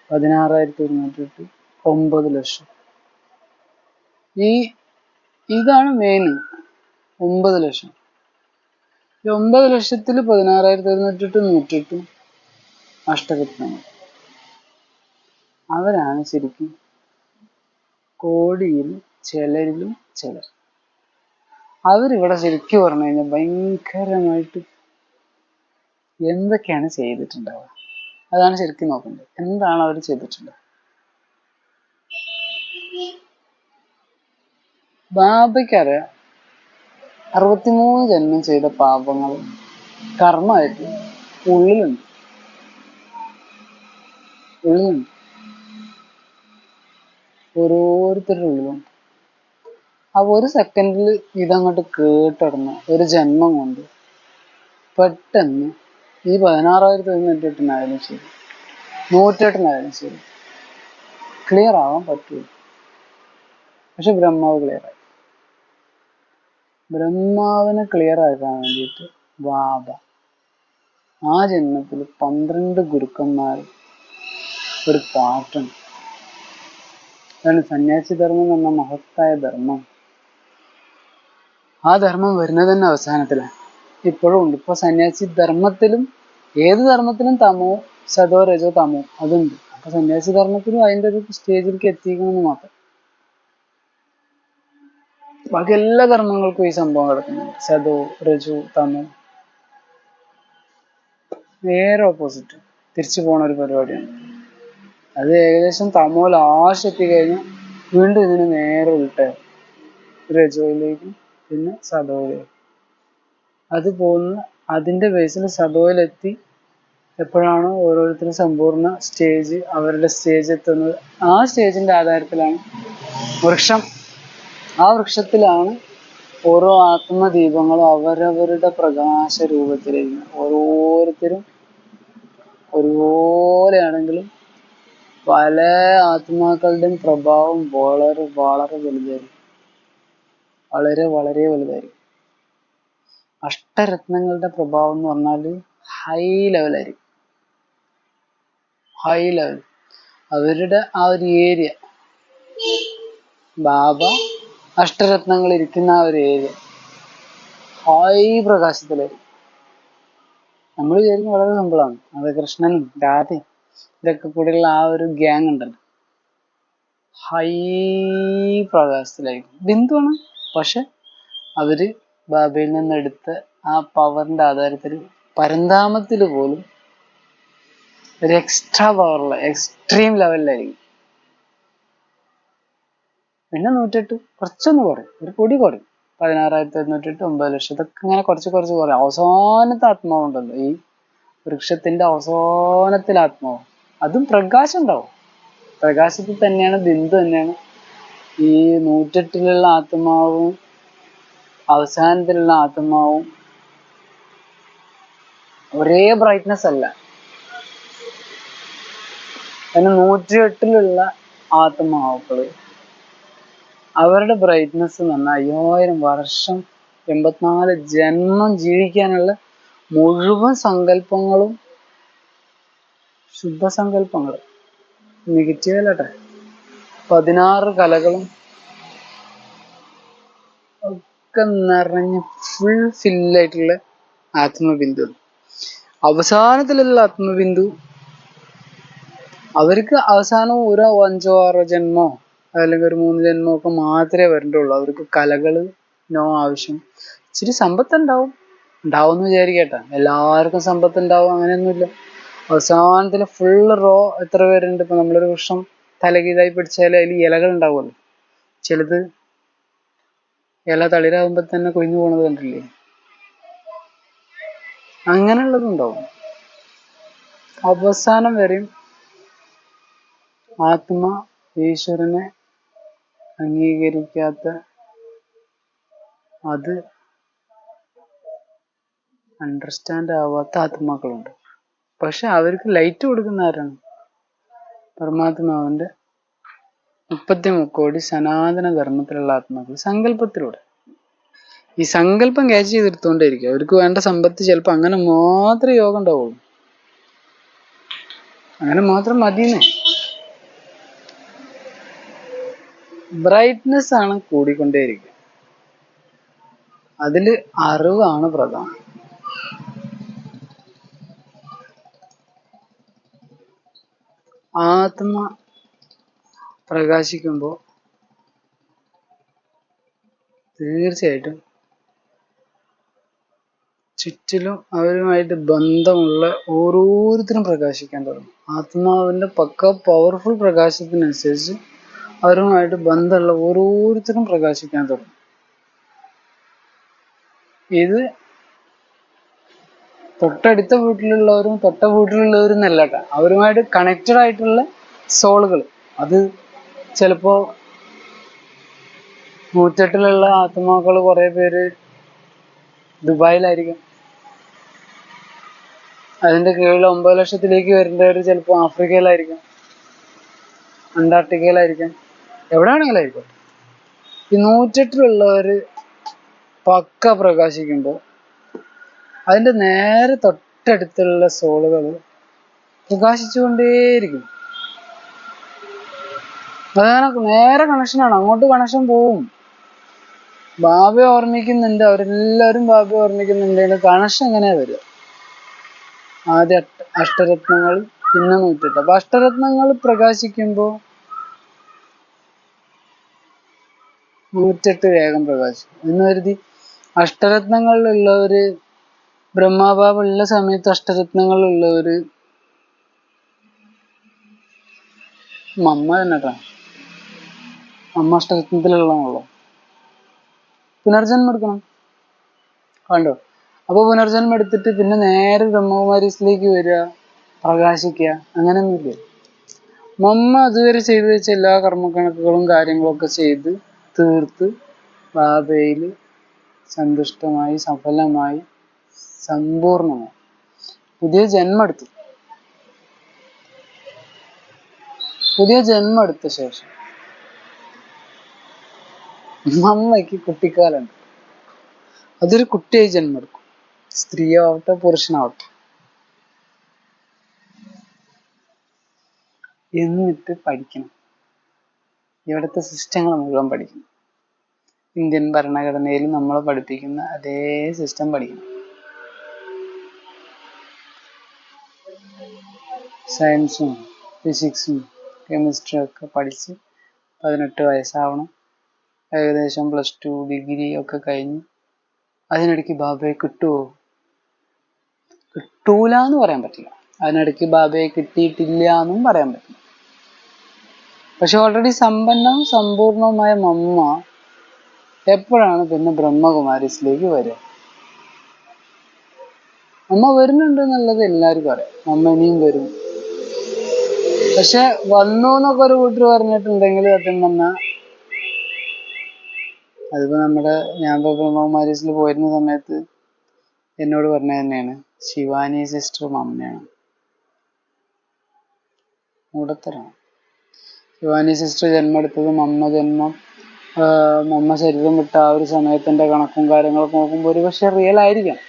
16,108, 9 ലക്ഷം. ഇതാണ് മെയിൻ 9 ലക്ഷം. ഈ 9 ലക്ഷത്തിൽ 16,108, 108 അഷ്ടരത്നങ്ങൾ. അവരാണ് ശരിക്കും കോടിയിലും ചിലരിലും ചിലർ. അവരിവിടെ ശരിക്കും പറഞ്ഞു കഴിഞ്ഞാൽ ഭയങ്കരമായിട്ട് എന്തൊക്കെയാണ് ചെയ്തിട്ടുണ്ടാവുക, അതാണ് ശരിക്കും നോക്കേണ്ടത്. എന്താണ് അവർ ചെയ്തിട്ടുള്ളത്? ബാബയ്ക്കറിയാം 63 ജന്മം ചെയ്ത പാപങ്ങൾ കർമ്മമായിട്ട് ഉള്ളിലുണ്ട്. ഓരോരുത്തരുടെ ഉള്ളിലുണ്ട്. ആ ഒരു സെക്കൻഡിൽ ഇതങ്ങോട്ട് കേട്ടിടന്ന് ഒരു ജന്മം കൊണ്ട് പെട്ടെന്ന് ഈ 16,108 ശരി, 108 ശരി, ക്ലിയർ ആവാൻ പറ്റുള്ളൂ. പക്ഷെ ബ്രഹ്മാവ് ക്ലിയർ ആയി. ബ്രഹ്മാവിനെ ക്ലിയർ ആക്കാൻ വേണ്ടിയിട്ട് ബാബ ആ ജന്മത്തിൽ 12 ഗുരുക്കന്മാർ ഒരു പാട്ടുണ്ട്. അതാണ് സന്യാസി ധർമ്മം എന്ന മഹത്തായ ധർമ്മം. ആ ധർമ്മം വരുന്നത് തന്നെ അവസാനത്തിലാണ്. ഇപ്പോഴും ഉണ്ട്. ഇപ്പൊ സന്യാസി ധർമ്മത്തിലും ഏത് ധർമ്മത്തിനും തമോ സതോ രജോ തമോ അതുണ്ട്. അപ്പൊ സന്യാസി ധർമ്മത്തിനും അതിന്റെ ഒരു സ്റ്റേജിലേക്ക് എത്തിക്കണമെന്ന് മാത്രം. ബാക്കി എല്ലാ ധർമ്മങ്ങൾക്കും ഈ സംഭവം കിടക്കുന്നുണ്ട്. സതോ രജോ തമോ നേരെ ഓപ്പോസിറ്റ് തിരിച്ചു പോണ ഒരു പരിപാടിയാണ്. അത് ഏകദേശം തമോ ലാസ്റ്റ് എത്തിക്കഴിഞ്ഞാൽ വീണ്ടും ഇതിന് നേരെ ഉൾട്ടാണ് രജോയിലേക്കും പിന്നെ സതോയിലേക്കും. അത് പോകുന്ന അതിന്റെ ബേസിൽ സതോയിലെത്തി എപ്പോഴാണോ ഓരോരുത്തരും സമ്പൂർണ്ണ സ്റ്റേജ് അവരുടെ സ്റ്റേജ് എത്തുന്നത്, ആ സ്റ്റേജിന്റെ ആധാരത്തിലാണ് വൃക്ഷം. ആ വൃക്ഷത്തിലാണ് ഓരോ ആത്മദീപങ്ങളും അവരവരുടെ പ്രകാശ രൂപത്തിലേക്ക്. ഓരോരുത്തരും ഒരുപോലെയാണെങ്കിലും പല ആത്മാക്കളുടെയും പ്രഭാവം വളരെ വളരെ വലുതായിരിക്കും. വളരെ വളരെ വലുതായിരിക്കും. അഷ്ടരത്നങ്ങളുടെ പ്രഭാവം എന്ന് പറഞ്ഞാൽ ഹൈ ലെവലായിരിക്കും. High level. അവരുടെ ആ ഒരു ഏരിയ, ബാബ അഷ്ടരത്നങ്ങൾ ഇരിക്കുന്ന ആ ഒരു ഏരിയ ഹൈ പ്രകാശത്തിലായിരിക്കും. നമ്മൾ വിചാരിക്കും വളരെ സിമ്പിളാണ്. അത് കൃഷ്ണനും രാധയും ഇതൊക്കെ കൂടെയുള്ള ആ ഒരു ഗ്യാങ് ഉണ്ടല്ലോ, ഹൈ പ്രകാശത്തിലായിരിക്കും. ബിന്ദുവാണ്, പക്ഷെ അവര് ബാബയിൽ നിന്നെടുത്ത ആ പവറിന്റെ ആധാരത്തിൽ പരന്താമത്തിൽ പോലും ഒരു എക്സ്ട്രാ പവറുള്ള എക്സ്ട്രീം ലെവലിലായിരിക്കും. പിന്നെ 108 കുറച്ചൊന്ന് കുറയും, ഒരു പൊടി കുറയും. 16,108, 9,00,000 ഇതൊക്കെ ഇങ്ങനെ കുറച്ച് കുറച്ച് കുറയും. അവസാനത്തെ ആത്മാവുണ്ടല്ലോ, ഈ വൃക്ഷത്തിന്റെ അവസാനത്തിൽ ആത്മാവ്, അതും പ്രകാശം ഉണ്ടാവും. പ്രകാശത്തിൽ തന്നെയാണ്, ബിന്ദു തന്നെയാണ്. ഈ 108 ആത്മാവും അവസാനത്തിലുള്ള ആത്മാവും ഒരേ ബ്രൈറ്റ്നസ് അല്ല. കാരണം 108 ആത്മാക്കള് അവരുടെ ബ്രൈറ്റ്നസ് എന്ന് പറഞ്ഞാൽ 5000 വർഷം 84 ജന്മം ജീവിക്കാനുള്ള മുഴുവൻ സങ്കല്പങ്ങളും ശുദ്ധസങ്കല്പങ്ങൾ, നെഗറ്റീവ് അല്ലട്ടെ, 16 കലകളും ഒക്കെ നിറഞ്ഞ് ഫുൾ ഫില്ലായിട്ടുള്ള ആത്മബിന്ദു. അവസാനത്തിലുള്ള ആത്മബിന്ദു അവർക്ക് അവസാനം ഒരു 5 or 6 ജന്മോ അല്ലെങ്കിൽ ഒരു 3 ജന്മോ ഒക്കെ മാത്രമേ വരണ്ടുള്ളൂ. അവർക്ക് കലകള് ആവശ്യം. ഇച്ചിരി സമ്പത്ത് ഉണ്ടാവും എന്ന് വിചാരിക്കട്ടെ. എല്ലാവർക്കും സമ്പത്ത് ഉണ്ടാവും അങ്ങനെയൊന്നുമില്ല. അവസാനത്തിൽ ഫുൾ റോ എത്ര പേരുണ്ട്? ഇപ്പൊ നമ്മളൊരു വൃക്ഷം തലകീഴായി പിടിച്ചാൽ അതിൽ ഇലകൾ ഉണ്ടാവുമല്ലോ, ചിലത് ഇല തളിരാകുമ്പോ തന്നെ കൊഴിഞ്ഞു പോണത് കണ്ടില്ലേ? അങ്ങനെയുള്ളതുണ്ടാവും. അവസാനം വരെയും ആത്മ ഈശ്വരനെ അംഗീകരിക്കാത്ത, അത് അണ്ടർസ്റ്റാൻഡ് ആവാത്ത ആത്മാക്കളുണ്ട്. പക്ഷെ അവർക്ക് ലൈറ്റ് കൊടുക്കുന്ന ആരാണ്? പരമാത്മാവിന്റെ 33 സനാതന ധർമ്മത്തിലുള്ള ആത്മാക്കൾ സങ്കല്പത്തിലൂടെ. ഈ സങ്കല്പം ക്യാച്ച് ചെയ്തെടുത്തോണ്ടേയിരിക്കും. അവർക്ക് വേണ്ട സമ്പത്ത് ചിലപ്പോൾ അങ്ങനെ മാത്രമേ യോഗം ഉണ്ടാവുള്ളൂ, അങ്ങനെ മാത്രം മതിയെന്നേ. ബ്രൈറ്റ്നെസ് ആണ് കൂടിക്കൊണ്ടേയിരിക്കുക. അതില് അറിവാണ് പ്രധാനം. ആത്മ പ്രകാശിക്കുമ്പോൾ തീർച്ചയായിട്ടും ചുറ്റിലും അവരുമായിട്ട് ബന്ധമുള്ള ഓരോരുത്തരും പ്രകാശിക്കാൻ തുടങ്ങും. ആത്മാവിന്റെ പക്ക പവർഫുൾ പ്രകാശത്തിനനുസരിച്ച് അവരുമായിട്ട് ബന്ധമുള്ള ഓരോരുത്തരും പ്രകാശിക്കാൻ തുടങ്ങും. ഇത് തൊട്ടടുത്ത വീട്ടിലുള്ളവരും തൊട്ട വീട്ടിലുള്ളവരും എന്നല്ലട്ട, അവരുമായിട്ട് കണക്റ്റഡ് ആയിട്ടുള്ള സോളുകൾ. അത് ചിലപ്പോ 108 ആത്മാക്കൾ കുറെ പേര് ദുബായിലായിരിക്കും. അതിന്റെ കീഴിൽ 9,00,000 വരേണ്ടവർ ചിലപ്പോൾ ആഫ്രിക്കയിലായിരിക്കും, അന്റാർട്ടിക്കയിലായിരിക്കും, എവിടെ വേണമെങ്കിലും ആയിരിക്കും. ഈ 108 പക്ക പ്രകാശിക്കുമ്പോൾ അതിന്റെ നേരെ തൊട്ടടുത്തുള്ള സോളുകൾ പ്രകാശിച്ചുകൊണ്ടേയിരിക്കും. അതാണ് നേരെ കണക്ഷനാണ്, അങ്ങോട്ട് കണക്ഷൻ പോവും. ബാബയെ ഓർമ്മിക്കുന്നുണ്ട്, അവരെല്ലാവരും ബാബയെ ഓർമ്മിക്കുന്നുണ്ട്. കണക്ഷൻ എങ്ങനെയാ വരിക? ആദ്യ അഷ്ടരത്നങ്ങൾ, പിന്നെ 108. അപ്പൊ അഷ്ടരത്നങ്ങൾ പ്രകാശിക്കുമ്പോൾ 108 വേഗം പ്രകാശിക്കും എന്ന് കരുതി അഷ്ടരത്നങ്ങളിലുള്ളവര് ബ്രഹ്മാബാബ് ഉള്ള സമയത്ത് അഷ്ടരത്നങ്ങളുള്ളവര് മമ്മ തന്നെ കേട്ടോ, അമ്മ അഷ്ടരത്നത്തിലുള്ളതാണല്ലോ. പുനർജന്മം എടുക്കണം, കണ്ടോ? അപ്പൊ പുനർജന്മം എടുത്തിട്ട് പിന്നെ നേരെ ബ്രഹ്മകുമാരീസിലേക്ക് വരിക, പ്രകാശിക്കുക, അങ്ങനെയൊന്നുമില്ല. മമ്മ അതുവരെ ചെയ്തു വെച്ച എല്ലാ കർമ്മക്കണക്കുകളും കാര്യങ്ങളൊക്കെ ചെയ്ത് തീർത്ത് ബാബയിൽ സന്തുഷ്ടമായി, സഫലമായി, സമ്പൂർണമായി പുതിയ ജന്മം എടുത്തു. പുതിയ ജന്മം എടുത്ത ശേഷം മമ്മയ്ക്ക് കുട്ടിക്കാലുണ്ട്. അതൊരു കുട്ടിയായി ജന്മം എടുക്കും, സ്ത്രീയാവട്ടെ പുരുഷനാവട്ടെ. എന്നിട്ട് പഠിക്കണം, ഇവിടുത്തെ സിസ്റ്റങ്ങൾ മുഴുവൻ പഠിക്കണം. ഇന്ത്യൻ ഭരണഘടനയിൽ നമ്മൾ പഠിപ്പിക്കുന്ന അതേ സിസ്റ്റം പഠിക്കണം. സയൻസും ഫിസിക്സും കെമിസ്ട്രിയും ഒക്കെ പഠിച്ച് 18 വയസ്സാവണം. ഏകദേശം +2 ഡിഗ്രി ഒക്കെ കഴിഞ്ഞ് അതിനിടയ്ക്ക് ബാബയെ കിട്ടുമോ? കിട്ടൂല എന്ന് പറയാൻ പറ്റില്ല. അതിനിടയ്ക്ക് ബാബയെ കിട്ടിയിട്ടില്ല എന്നും പറയാൻ പറ്റില്ല. പക്ഷെ ഓൾറെഡി സമ്പന്നവും സമ്പൂർണവുമായ മമ്മ എപ്പോഴാണ് പിന്നെ ബ്രഹ്മകുമാരീസിലേക്ക് വരിക? അമ്മ വരുന്നുണ്ട് എന്നുള്ളത് എല്ലാവർക്കും അറിയാം. അമ്മ ഇനിയും വരും. പക്ഷെ വന്നു എന്നൊക്കെ ഒരു കൂട്ടർ പറഞ്ഞിട്ടുണ്ടെങ്കിൽ സത്യം പറഞ്ഞാൽ അതിപ്പോ ഞാൻ ബ്രഹ്മകുമാരീസിൽ പോയിരുന്ന സമയത്ത് എന്നോട് പറഞ്ഞത് തന്നെയാണ്, ശിവാനി സിസ്റ്റർ മമ്മയാണ്. മൂടത്തരാണ്. ശിവാനി സിസ്റ്റർ ജന്മം എടുത്തത് മമ്മ ശരീരം വിട്ട ആ ഒരു സമയത്തിന്റെ കണക്കും കാര്യങ്ങളൊക്കെ നോക്കുമ്പോൾ ഒരു പക്ഷെ റിയൽ ആയിരിക്കാം.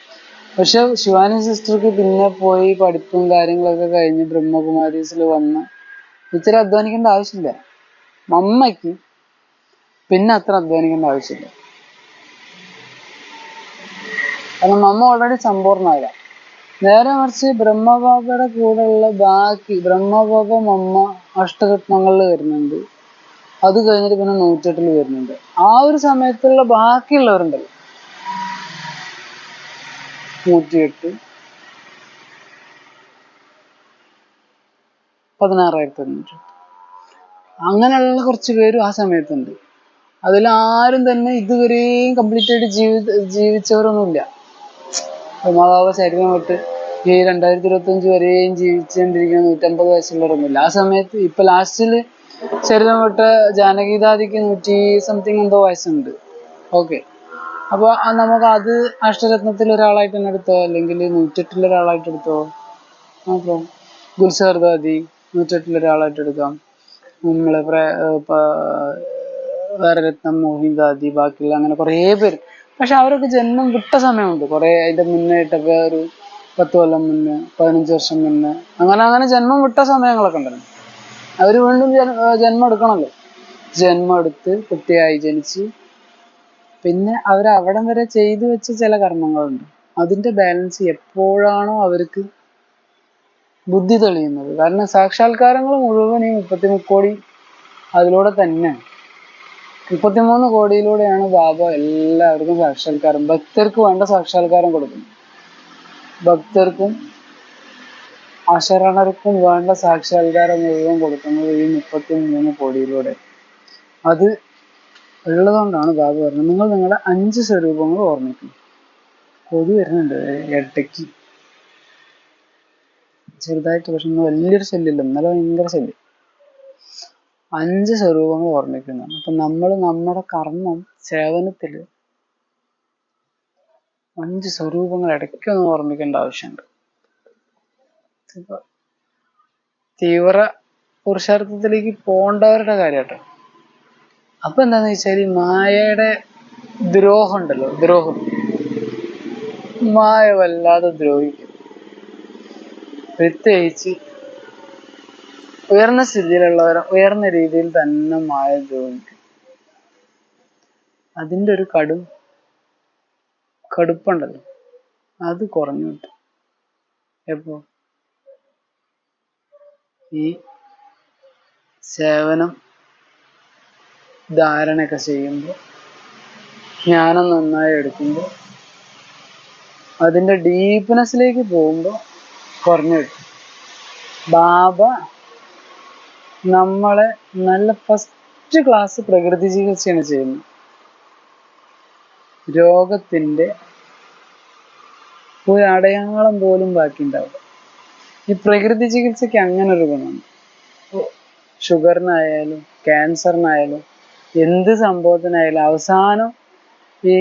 പക്ഷെ ശിവാനി സിസ്റ്റർക്ക് പിന്നെ പോയി പഠിപ്പും കാര്യങ്ങളൊക്കെ കഴിഞ്ഞ് ബ്രഹ്മകുമാരീസിൽ വന്ന് ഇത്തിരി അധ്വാനിക്കേണ്ട ആവശ്യമില്ല. മമ്മയ്ക്ക് പിന്നെ അത്ര അധ്വാനിക്കേണ്ട ആവശ്യമില്ല. കാരണം മമ്മ ഓൾറെഡി സമ്പൂർണ്ണമായില്ല. നേരെ മറിച്ച് ബ്രഹ്മബാബയുടെ കൂടെയുള്ള ബാക്കി ബ്രഹ്മബാബ മമ്മ അഷ്ടരത്നങ്ങളിൽ വരുന്നുണ്ട്, അത് കഴിഞ്ഞിട്ട് പിന്നെ 108 വരുന്നുണ്ട്. ആ ഒരു സമയത്തുള്ള ബാക്കിയുള്ളവരുണ്ടല്ലോ, 108, 16,500, അങ്ങനെയുള്ള കുറച്ച് പേരും ആ സമയത്തുണ്ട്. അതിലാരും തന്നെ ഇതുവരെയും കംപ്ലീറ്റ് ആയിട്ട് ജീവിച്ചവരൊന്നുമില്ല. ബ്രഹ്മബാബ ശരീരം വിട്ട് ഈ 2025 വരെയും ജീവിച്ചുകൊണ്ടിരിക്കുന്ന 150 വയസ്സുള്ളവരൊന്നുമില്ല. ആ സമയത്ത് ഇപ്പൊ ലാസ്റ്റില് ശരീരം വിട്ട ജാനകിദാദിക്ക് 100 സംതിങ് എന്തോ വയസ്സുണ്ട്. ഓക്കെ, അപ്പൊ നമുക്ക് അത് അഷ്ടരത്നത്തിൽ ഒരാളായിട്ട് തന്നെ എടുത്തോ, അല്ലെങ്കിൽ 108 ഒരാളായിട്ട് എടുത്തോ, നോക്കാം. ഗുൽസാർദാദി 108 ഒരാളായിട്ട് എടുക്കാം. നമ്മളെ വേറെ രത്നം മോഹിൻദാദി, ബാക്കിയുള്ള അങ്ങനെ കുറേ പേര്. പക്ഷെ അവരൊക്കെ ജന്മം വിട്ട സമയമുണ്ട്. കുറെ അതിന്റെ മുന്നായിട്ടൊക്കെ ഒരു 10 കൊല്ലം മുന്നേ, 15 വർഷം മുന്നേ, അങ്ങനെ ജന്മം വിട്ട സമയങ്ങളൊക്കെ ഉണ്ടല്ലോ. അവര് വീണ്ടും ജന്മം എടുക്കണല്ലോ. ജന്മം എടുത്ത് കുട്ടിയായി ജനിച്ച് പിന്നെ അവിടം വരെ ചെയ്തു വെച്ച ചില കർമ്മങ്ങളുണ്ട്. അതിന്റെ ബാലൻസ് എപ്പോഴാണോ അവർക്ക് ബുദ്ധി തെളിയുന്നത്. കാരണം സാക്ഷാത്കാരങ്ങൾ മുഴുവൻ ഈ 33 കോടി അതിലൂടെ തന്നെ. 33 കോടിയിലൂടെയാണ് ബാബ എല്ലാവർക്കും സാക്ഷാത്കാരം, ഭക്തർക്ക് വേണ്ട സാക്ഷാത്കാരം കൊടുക്കുന്നത്. ഭക്തർക്കും അശരണർക്കും വേണ്ട സാക്ഷാത്കാരം മുഴുവൻ കൊടുക്കുന്നത് ഈ 33 കോടിയിലൂടെ. അത് ഉള്ളതുകൊണ്ടാണ് ബാബ പറഞ്ഞത്, നിങ്ങൾ നിങ്ങളുടെ 5 സ്വരൂപങ്ങൾ ഓർമ്മിക്കും. കൊതി വരുന്നുണ്ട് ഇടയ്ക്ക് ചെറുതായിട്ട്, പക്ഷെ വലിയൊരു ശല്യമില്ല. ഇന്നലെ ഭയങ്കര ശല്യം. 5 സ്വരൂപങ്ങൾ ഓർമ്മിക്കുന്നതാണ്. അപ്പൊ നമ്മൾ നമ്മുടെ കർമ്മം സേവനത്തില് 5 സ്വരൂപങ്ങൾ ഇടയ്ക്കൊന്ന് ഓർമ്മിക്കേണ്ട ആവശ്യമുണ്ട്. തീവ്ര പുരുഷാർത്ഥത്തിലേക്ക് പോകേണ്ടവരുടെ കാര്യമാട്ടോ. അപ്പൊ എന്താന്ന് വെച്ചാൽ മായയുടെ ദ്രോഹം ഉണ്ടല്ലോ, മായ വല്ലാതെ ദ്രോഹിക്കും. പ്രത്യേകിച്ച് ഉയർന്ന സ്ഥിതിയിലുള്ളവർ ഉയർന്ന രീതിയിൽ തന്നെ മായ ദ്രോഹിക്കും. അതിൻ്റെ ഒരു കടുപ്പുണ്ടല്ലോ, അത് കുറഞ്ഞു കിട്ടും. എപ്പോ ഈ സേവനം ധാരണയൊക്കെ ചെയ്യുമ്പോൾ, ജ്ഞാനം നന്നായി എടുക്കുമ്പോൾ, അതിൻ്റെ ഡീപ്നെസ്സിലേക്ക് പോകുമ്പോൾ കുറഞ്ഞു കിട്ടും. ബാബ നമ്മളെ നല്ല ഫസ്റ്റ് ക്ലാസ് പ്രകൃതി ചികിത്സയാണ് ചെയ്യുന്നത്. രോഗത്തിൻ്റെ ഒരു അടയാളം പോലും ബാക്കി ഉണ്ടാവില്ല. ഈ പ്രകൃതി ചികിത്സയ്ക്ക് അങ്ങനെ ഒരു ഗുണമുണ്ട്. ഷുഗറിനായാലും ക്യാൻസറിനായാലും എന്ത് സംഭവത്തിനായാലും അവസാനം ഈ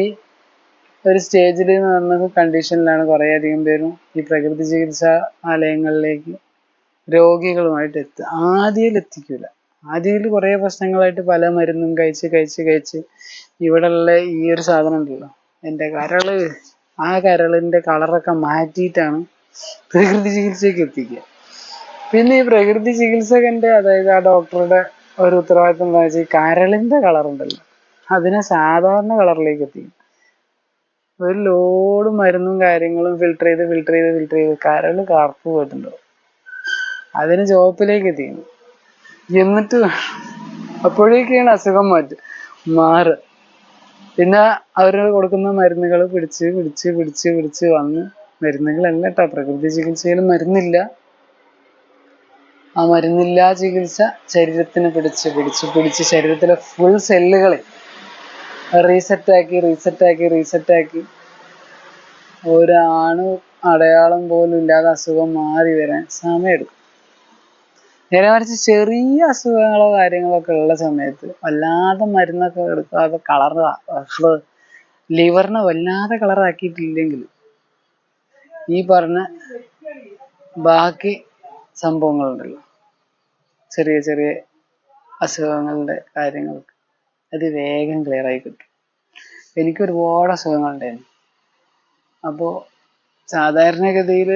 ഒരു സ്റ്റേജിൽ എന്ന് പറഞ്ഞ കണ്ടീഷനിലാണ് കുറേയധികം പേരും ഈ പ്രകൃതി ചികിത്സാലയങ്ങളിലേക്ക് രോഗികളുമായിട്ട് എത്തുക. ആദ്യം എത്തിക്കൂല. ആദ്യം കുറേ പ്രശ്നങ്ങളായിട്ട് പല മരുന്നും കഴിച്ച് ഇവിടെയുള്ള ഈ ഒരു സാധനം ഉണ്ടല്ലോ, എൻ്റെ കരള്, ആ കരളിൻ്റെ കളറൊക്കെ മാറ്റിയിട്ടാണ് പ്രകൃതി ചികിത്സയ്ക്ക് എത്തിക്കുക. പിന്നെ ഈ പ്രകൃതി ചികിത്സകൻ്റെ, അതായത് ആ ഡോക്ടറുടെ ഒരു ഉത്തരവാദിത്വം എന്താ വെച്ചാൽ ഈ കരളിൻ്റെ കളറുണ്ടല്ലോ അതിനെ സാധാരണ കളറിലേക്ക് എത്തിക്കും. ഒരു ലോഡ് മരുന്നും കാര്യങ്ങളും ഫിൽട്ടർ ചെയ്ത് കരൾ കറുപ്പ് പോയിട്ടുണ്ടാവും. അതിന് ചുവപ്പിലേക്ക് എത്തിക്കുന്നു. എന്നിട്ട് അപ്പോഴേക്കാണ് അസുഖം മാറുക. പിന്നെ അവർ കൊടുക്കുന്ന മരുന്നുകൾ പിടിച്ച് വന്ന്, മരുന്നുകളല്ല കേട്ടോ, പ്രകൃതി ചികിത്സയിൽ മരുന്നില്ല. ആ മരുന്നില്ലാ ചികിത്സ ശരീരത്തിന് പിടിച്ച് ശരീരത്തിലെ ഫുൾ സെല്ലുകളെ റീസെറ്റാക്കി ഒരാണ് അടയാളം പോലും ഇല്ലാതെ അസുഖം മാറി വരാൻ സമയമെടുക്കും. നേരെ മറിച്ച് ചെറിയ അസുഖങ്ങളോ കാര്യങ്ങളൊക്കെ ഉള്ള സമയത്ത് വല്ലാതെ മരുന്നൊക്കെ എടുക്കാതെ ലിവറിനെ വല്ലാതെ കളറാക്കിയിട്ടില്ലെങ്കിൽ ഈ പറഞ്ഞ ബാക്കി സംഭവങ്ങളുണ്ടല്ലോ, ചെറിയ അസുഖങ്ങളുടെ കാര്യങ്ങൾക്ക് അത് വേഗം ക്ലിയർ ആയി കിട്ടും. എനിക്ക് ഒരുപാട് അസുഖങ്ങളുണ്ടായിരുന്നു. അപ്പോൾ സാധാരണഗതിയിൽ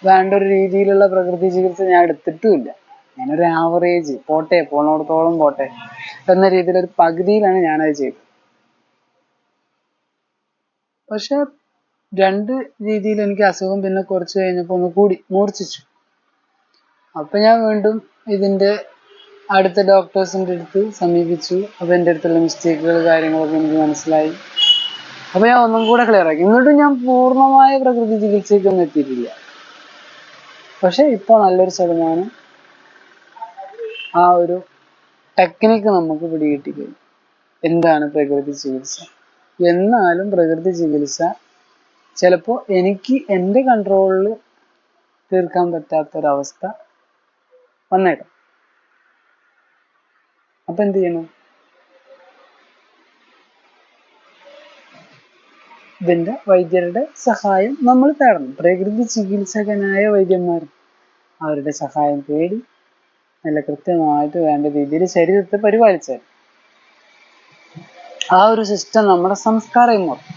വേണ്ട ഒരു രീതിയിലുള്ള പ്രകൃതി ചികിത്സ ഞാൻ എടുത്തിട്ടുമില്ല. ഞാനൊരു ആവറേജ് പോണോടത്തോളം പോട്ടെ എന്ന രീതിയിലൊരു പകുതിയിലാണ് ഞാനത് ചെയ്തത്. പക്ഷെ രണ്ട് രീതിയിൽ എനിക്ക് അസുഖം പിന്നെ കുറച്ച് കഴിഞ്ഞപ്പോൾ ഒന്ന് കൂടി മൂർച്ഛിച്ചു. അപ്പം ഞാൻ വീണ്ടും ഇതിൻ്റെ അടുത്ത ഡോക്ടേഴ്സിൻ്റെ അടുത്ത് സമീപിച്ചു. അപ്പോൾ എൻ്റെ അടുത്തുള്ള മിസ്റ്റേക്കുകൾ കാര്യങ്ങളൊക്കെ എനിക്ക് മനസ്സിലായി. അപ്പോൾ ഞാൻ ഒന്നും കൂടെ ക്ലിയർ ആക്കി. എന്നിട്ടും ഞാൻ പൂർണ്ണമായ പ്രകൃതി ചികിത്സയ്ക്കൊന്നും എത്തിയിട്ടില്ല. പക്ഷെ ഇപ്പോൾ നല്ലൊരു ശതമാനം ആ ഒരു ടെക്നിക്ക് നമുക്ക് പിടികിട്ടിക്കഴിഞ്ഞു. എന്താണ് പ്രകൃതി ചികിത്സ? എന്നാലും പ്രകൃതി ചികിത്സ ചിലപ്പോൾ എനിക്ക് എൻ്റെ കൺട്രോളിൽ തീർക്കാൻ പറ്റാത്തൊരവസ്ഥ വന്നേക്കാം. അപ്പം എന്ത് ചെയ്യണം? ഇതിൻ്റെ വൈദ്യരുടെ സഹായം നമ്മൾ തേടണം. പ്രകൃതി ചികിത്സകനായ വൈദ്യന്മാർ അവരുടെ സഹായം തേടി നല്ല കൃത്യമായിട്ട് വേണ്ട രീതിയിൽ ശരീരത്തെ പരിപാലിച്ചാൽ ആ ഒരു സിസ്റ്റം നമ്മുടെ സംസ്കാരം മാറും.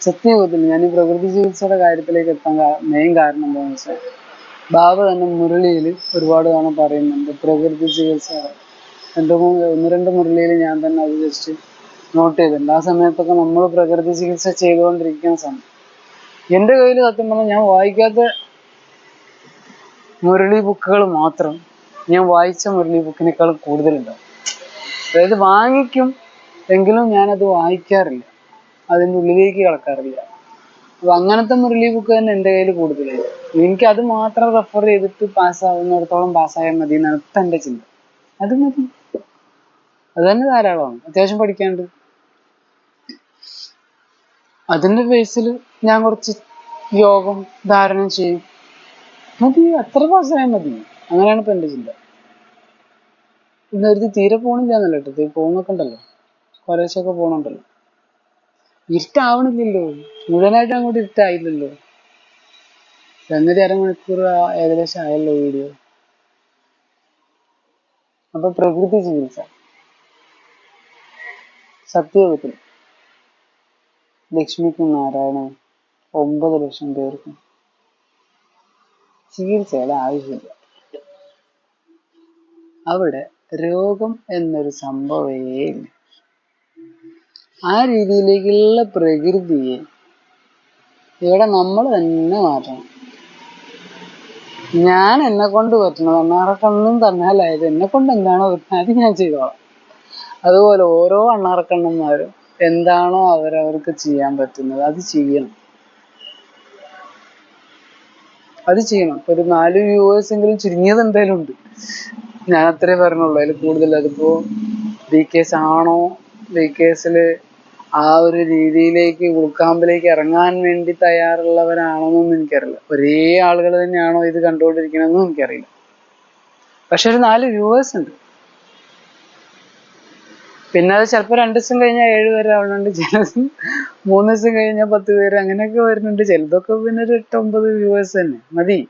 സത്യത്തിൽ ഞാൻ ഈ പ്രകൃതി ചികിത്സയുടെ കാര്യത്തിലേക്ക് എത്താൻ മെയിൻ കാരണം എന്താണെന്ന് വെച്ചാൽ, ബാബ തന്നെ മുരളിയിൽ ഒരുപാട് തവണ പറയുന്നുണ്ട് പ്രകൃതി ചികിത്സ. ഒന്ന് രണ്ട് മുരളിയിൽ ഞാൻ തന്നെ അത് ജസ്റ്റ് നോട്ട് ചെയ്തിട്ടുണ്ട്. ആ സമയത്തൊക്കെ നമ്മൾ പ്രകൃതി ചികിത്സ ചെയ്തുകൊണ്ടിരിക്കുന്ന സമയം എൻ്റെ കയ്യിൽ സത്യം പറഞ്ഞാൽ ഞാൻ വായിക്കാത്ത മുരളി ബുക്കുകൾ മാത്രം ഞാൻ വായിച്ച മുരളി ബുക്കിനേക്കാളും കൂടുതലുണ്ടാവും. അതായത് വാങ്ങിക്കും എങ്കിലും ഞാനത് വായിക്കാറില്ല, അതിൻ്റെ ഉള്ളിലേക്ക് കടക്കാറില്ല. അപ്പം അങ്ങനത്തെ മുരളി ബുക്ക് തന്നെ എൻ്റെ കയ്യിൽ കൂടുതലുണ്ട്. എനിക്കത് മാത്രം റെഫർ ചെയ്തിട്ട് പാസ്സാവുന്നിടത്തോളം പാസ്സായാൽ മതി എന്നാണ് ഇപ്പം എൻ്റെ ചിന്ത. അത് മതി, അത് തന്നെ ധാരാളമാണ്. അത്യാവശ്യം പഠിക്കാണ്ട് അതിൻ്റെ ബേസിൽ ഞാൻ കുറച്ച് യോഗം ധാരണം ചെയ്യും, മതി, അത്ര പാസ്സായാൽ മതി. അങ്ങനെയാണ് ഇപ്പം എൻ്റെ ചിന്ത. ഇന്നൊരു തീരെ പോണില്ല എന്നല്ല കേട്ടോ, പോകുന്നൊക്കെ ഉണ്ടല്ലോ, കുറേശ്ശൊക്കെ പോകണുണ്ടല്ലോ. ഇരുട്ടാവണില്ലല്ലോ, മുഴുവനായിട്ട് അങ്ങോട്ട് ഇരുട്ടായില്ലല്ലോ. സംഗതി അരമണിക്കൂർ ഏകദേശം ആയല്ലോ വീഡിയോ. അപ്പൊ പ്രകൃതി ചികിത്സ സത്യയുഗത്തിൽ ലക്ഷ്മിക്കും നാരായണനും 9 ലക്ഷം പേർക്കും ചികിത്സയുടെ ആവശ്യമില്ല. അവിടെ രോഗം എന്നൊരു സംഭവമേ ഇല്ല. ആ രീതിയിലേക്കുള്ള പ്രകൃതിയെ ഇവിടെ നമ്മൾ തന്നെ മാറ്റണം. ഞാൻ എന്നെ കൊണ്ട് പറ്റുന്നത് അണ്ണാറക്കണ്ണനും തന്നാലായത് എന്നെ കൊണ്ട് എന്താണോ പറ്റുന്നത് അത് ഞാൻ ചെയ്തോളാം. അതുപോലെ ഓരോ അണ്ണാറക്കണ്ണന്മാരും എന്താണോ അവരവർക്ക് ചെയ്യാൻ പറ്റുന്നത് അത് ചെയ്യണം. ഇപ്പൊ ഒരു 4 വ്യൂവേഴ്സ് എങ്കിലും ചുരുങ്ങിയത് എന്തായാലും ഉണ്ട്. ഞാൻ അത്രേ പറഞ്ഞുള്ളൂ, അതിൽ കൂടുതൽ. അതിപ്പോ BKS ആണോ, BKSല് ആ ഒരു രീതിയിലേക്ക് ഉൾക്കാമ്പിലേക്ക് ഇറങ്ങാൻ വേണ്ടി തയ്യാറുള്ളവരാണോന്നൊന്നും എനിക്കറിയില്ല. ഒരേ ആളുകൾ തന്നെയാണോ ഇത് കണ്ടുകൊണ്ടിരിക്കണമെന്നും എനിക്കറിയില്ല. പക്ഷെ ഒരു 4 വ്യൂവേഴ്സ് ഉണ്ട്. പിന്നെ അത് ചിലപ്പോൾ 2 ദിവസം കഴിഞ്ഞാൽ 7 പേര് ആവുന്നുണ്ട്, ചിലത് 3 ദിവസം കഴിഞ്ഞാൽ 10 പേര്, അങ്ങനെയൊക്കെ വരുന്നുണ്ട്. ചിലതൊക്കെ പിന്നെ ഒരു 8-9 വ്യൂവേഴ്സ് തന്നെ മതി.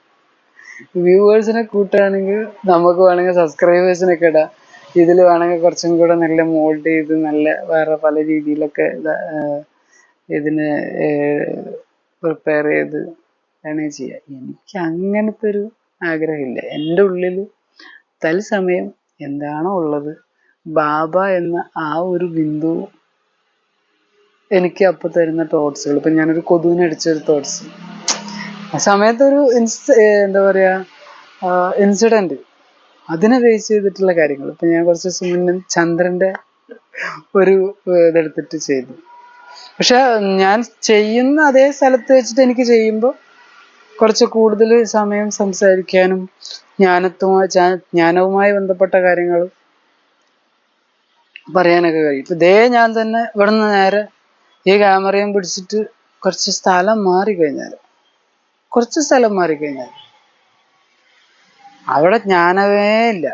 വ്യൂവേഴ്സിനെ കൂട്ടുകയാണെങ്കിൽ നമുക്ക് വേണമെങ്കിൽ സബ്സ്ക്രൈബേഴ്സിനൊക്കെ ഇടാം. ഇതിൽ വേണമെങ്കിൽ കുറച്ചും കൂടെ നല്ല മോൾഡ് ചെയ്ത് നല്ല വേറെ പല രീതിയിലൊക്കെ ഇതിന് പ്രിപ്പയർ ചെയ്ത് വേണമെങ്കിൽ ചെയ്യാം. എനിക്ക് അങ്ങനത്തെ ഒരു ആഗ്രഹമില്ല. എൻ്റെ ഉള്ളിൽ തത്സമയം എന്താണോ ഉള്ളത്, ബാബ എന്ന ആ ഒരു ബിന്ദു എനിക്ക് അപ്പൊ തരുന്ന തോട്ട്സുകൾ. ഇപ്പൊ ഞാനൊരു കൊതുവിനെ അടിച്ചൊരു തോട്ട്സ്, ആ സമയത്തൊരു എന്താ പറയാ ഇൻസിഡന്റ്, അതിനെ ബേസ് ചെയ്തിട്ടുള്ള കാര്യങ്ങൾ. ഇപ്പൊ ഞാൻ കുറച്ച് ദിവസം മുന്നേ ചന്ദ്രന്റെ ഒരു ഇതെടുത്തിട്ട് ചെയ്തു. പക്ഷെ ഞാൻ ചെയ്യുന്ന അതേ സ്ഥലത്ത് വെച്ചിട്ട് എനിക്ക് ചെയ്യുമ്പോൾ കുറച്ച് കൂടുതൽ സമയം സംസാരിക്കാനും ജ്ഞാനവുമായി ബന്ധപ്പെട്ട കാര്യങ്ങൾ പറയാനൊക്കെ കഴിയും. ഇതേ ഞാൻ തന്നെ ഇവിടെ നിന്ന് നേരെ ഈ ക്യാമറയും പിടിച്ചിട്ട് കുറച്ച് സ്ഥലം മാറിക്കഴിഞ്ഞാൽ അവിടെ ജ്ഞാനമേ ഇല്ല,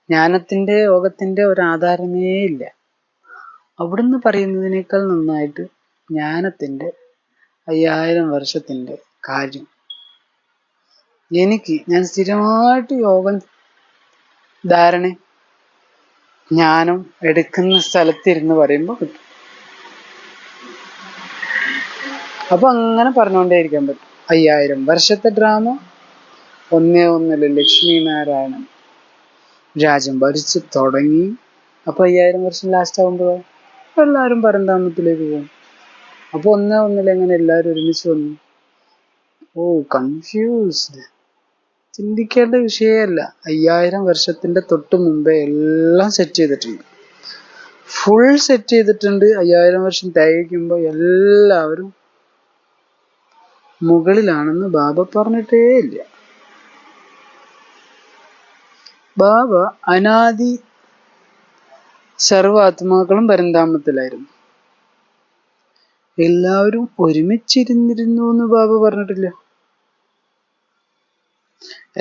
ജ്ഞാനത്തിന്റെ യോഗത്തിന്റെ ഒരു ആധാരമേ ഇല്ല. അവിടുന്ന് പറയുന്നതിനേക്കാൾ നന്നായിട്ട് ജ്ഞാനത്തിന്റെ 5000 വർഷത്തിന്റെ കാര്യം ഞാൻ സ്ഥിരമായിട്ട് യോഗം ധാരണ ജ്ഞാനം എടുക്കുന്ന സ്ഥലത്തിരുന്ന് പറയുമ്പോൾ കിട്ടും. അപ്പൊ അങ്ങനെ പറഞ്ഞുകൊണ്ടേയിരിക്കാൻ പറ്റും. 5000 വർഷത്തെ ഡ്രാമ 1:1 ലക്ഷ്മി നാരായണൻ രാജ്യം ഭരിച്ചു തുടങ്ങി. അപ്പൊ 5000 വർഷം ലാസ്റ്റ് ആകുമ്പോഴോ എല്ലാവരും പരന്താമത്തിലേക്ക് പോകും. അപ്പൊ 1:1 എങ്ങനെ എല്ലാവരും ഒരുമിച്ച് വന്നു? കൺഫ്യൂസ്ഡ്. ചിന്തിക്കേണ്ട വിഷയമല്ല. 5000 വർഷത്തിന്റെ തൊട്ട് മുമ്പേ എല്ലാം സെറ്റ് ചെയ്തിട്ടുണ്ട്, ഫുൾ സെറ്റ് ചെയ്തിട്ടുണ്ട്. 5000 വർഷം തികയ്ക്കുമ്പോൾ എല്ലാവരും മുകളിലാണെന്ന് ബാബ പറഞ്ഞിട്ടേ ഇല്ല. ബാബ അനാദി സർവ ആത്മാക്കളും പരന്താമത്തിലായിരുന്നു, എല്ലാവരും ഒരുമിച്ചിരുന്നിരുന്നു എന്ന് ബാബ പറഞ്ഞിട്ടില്ല.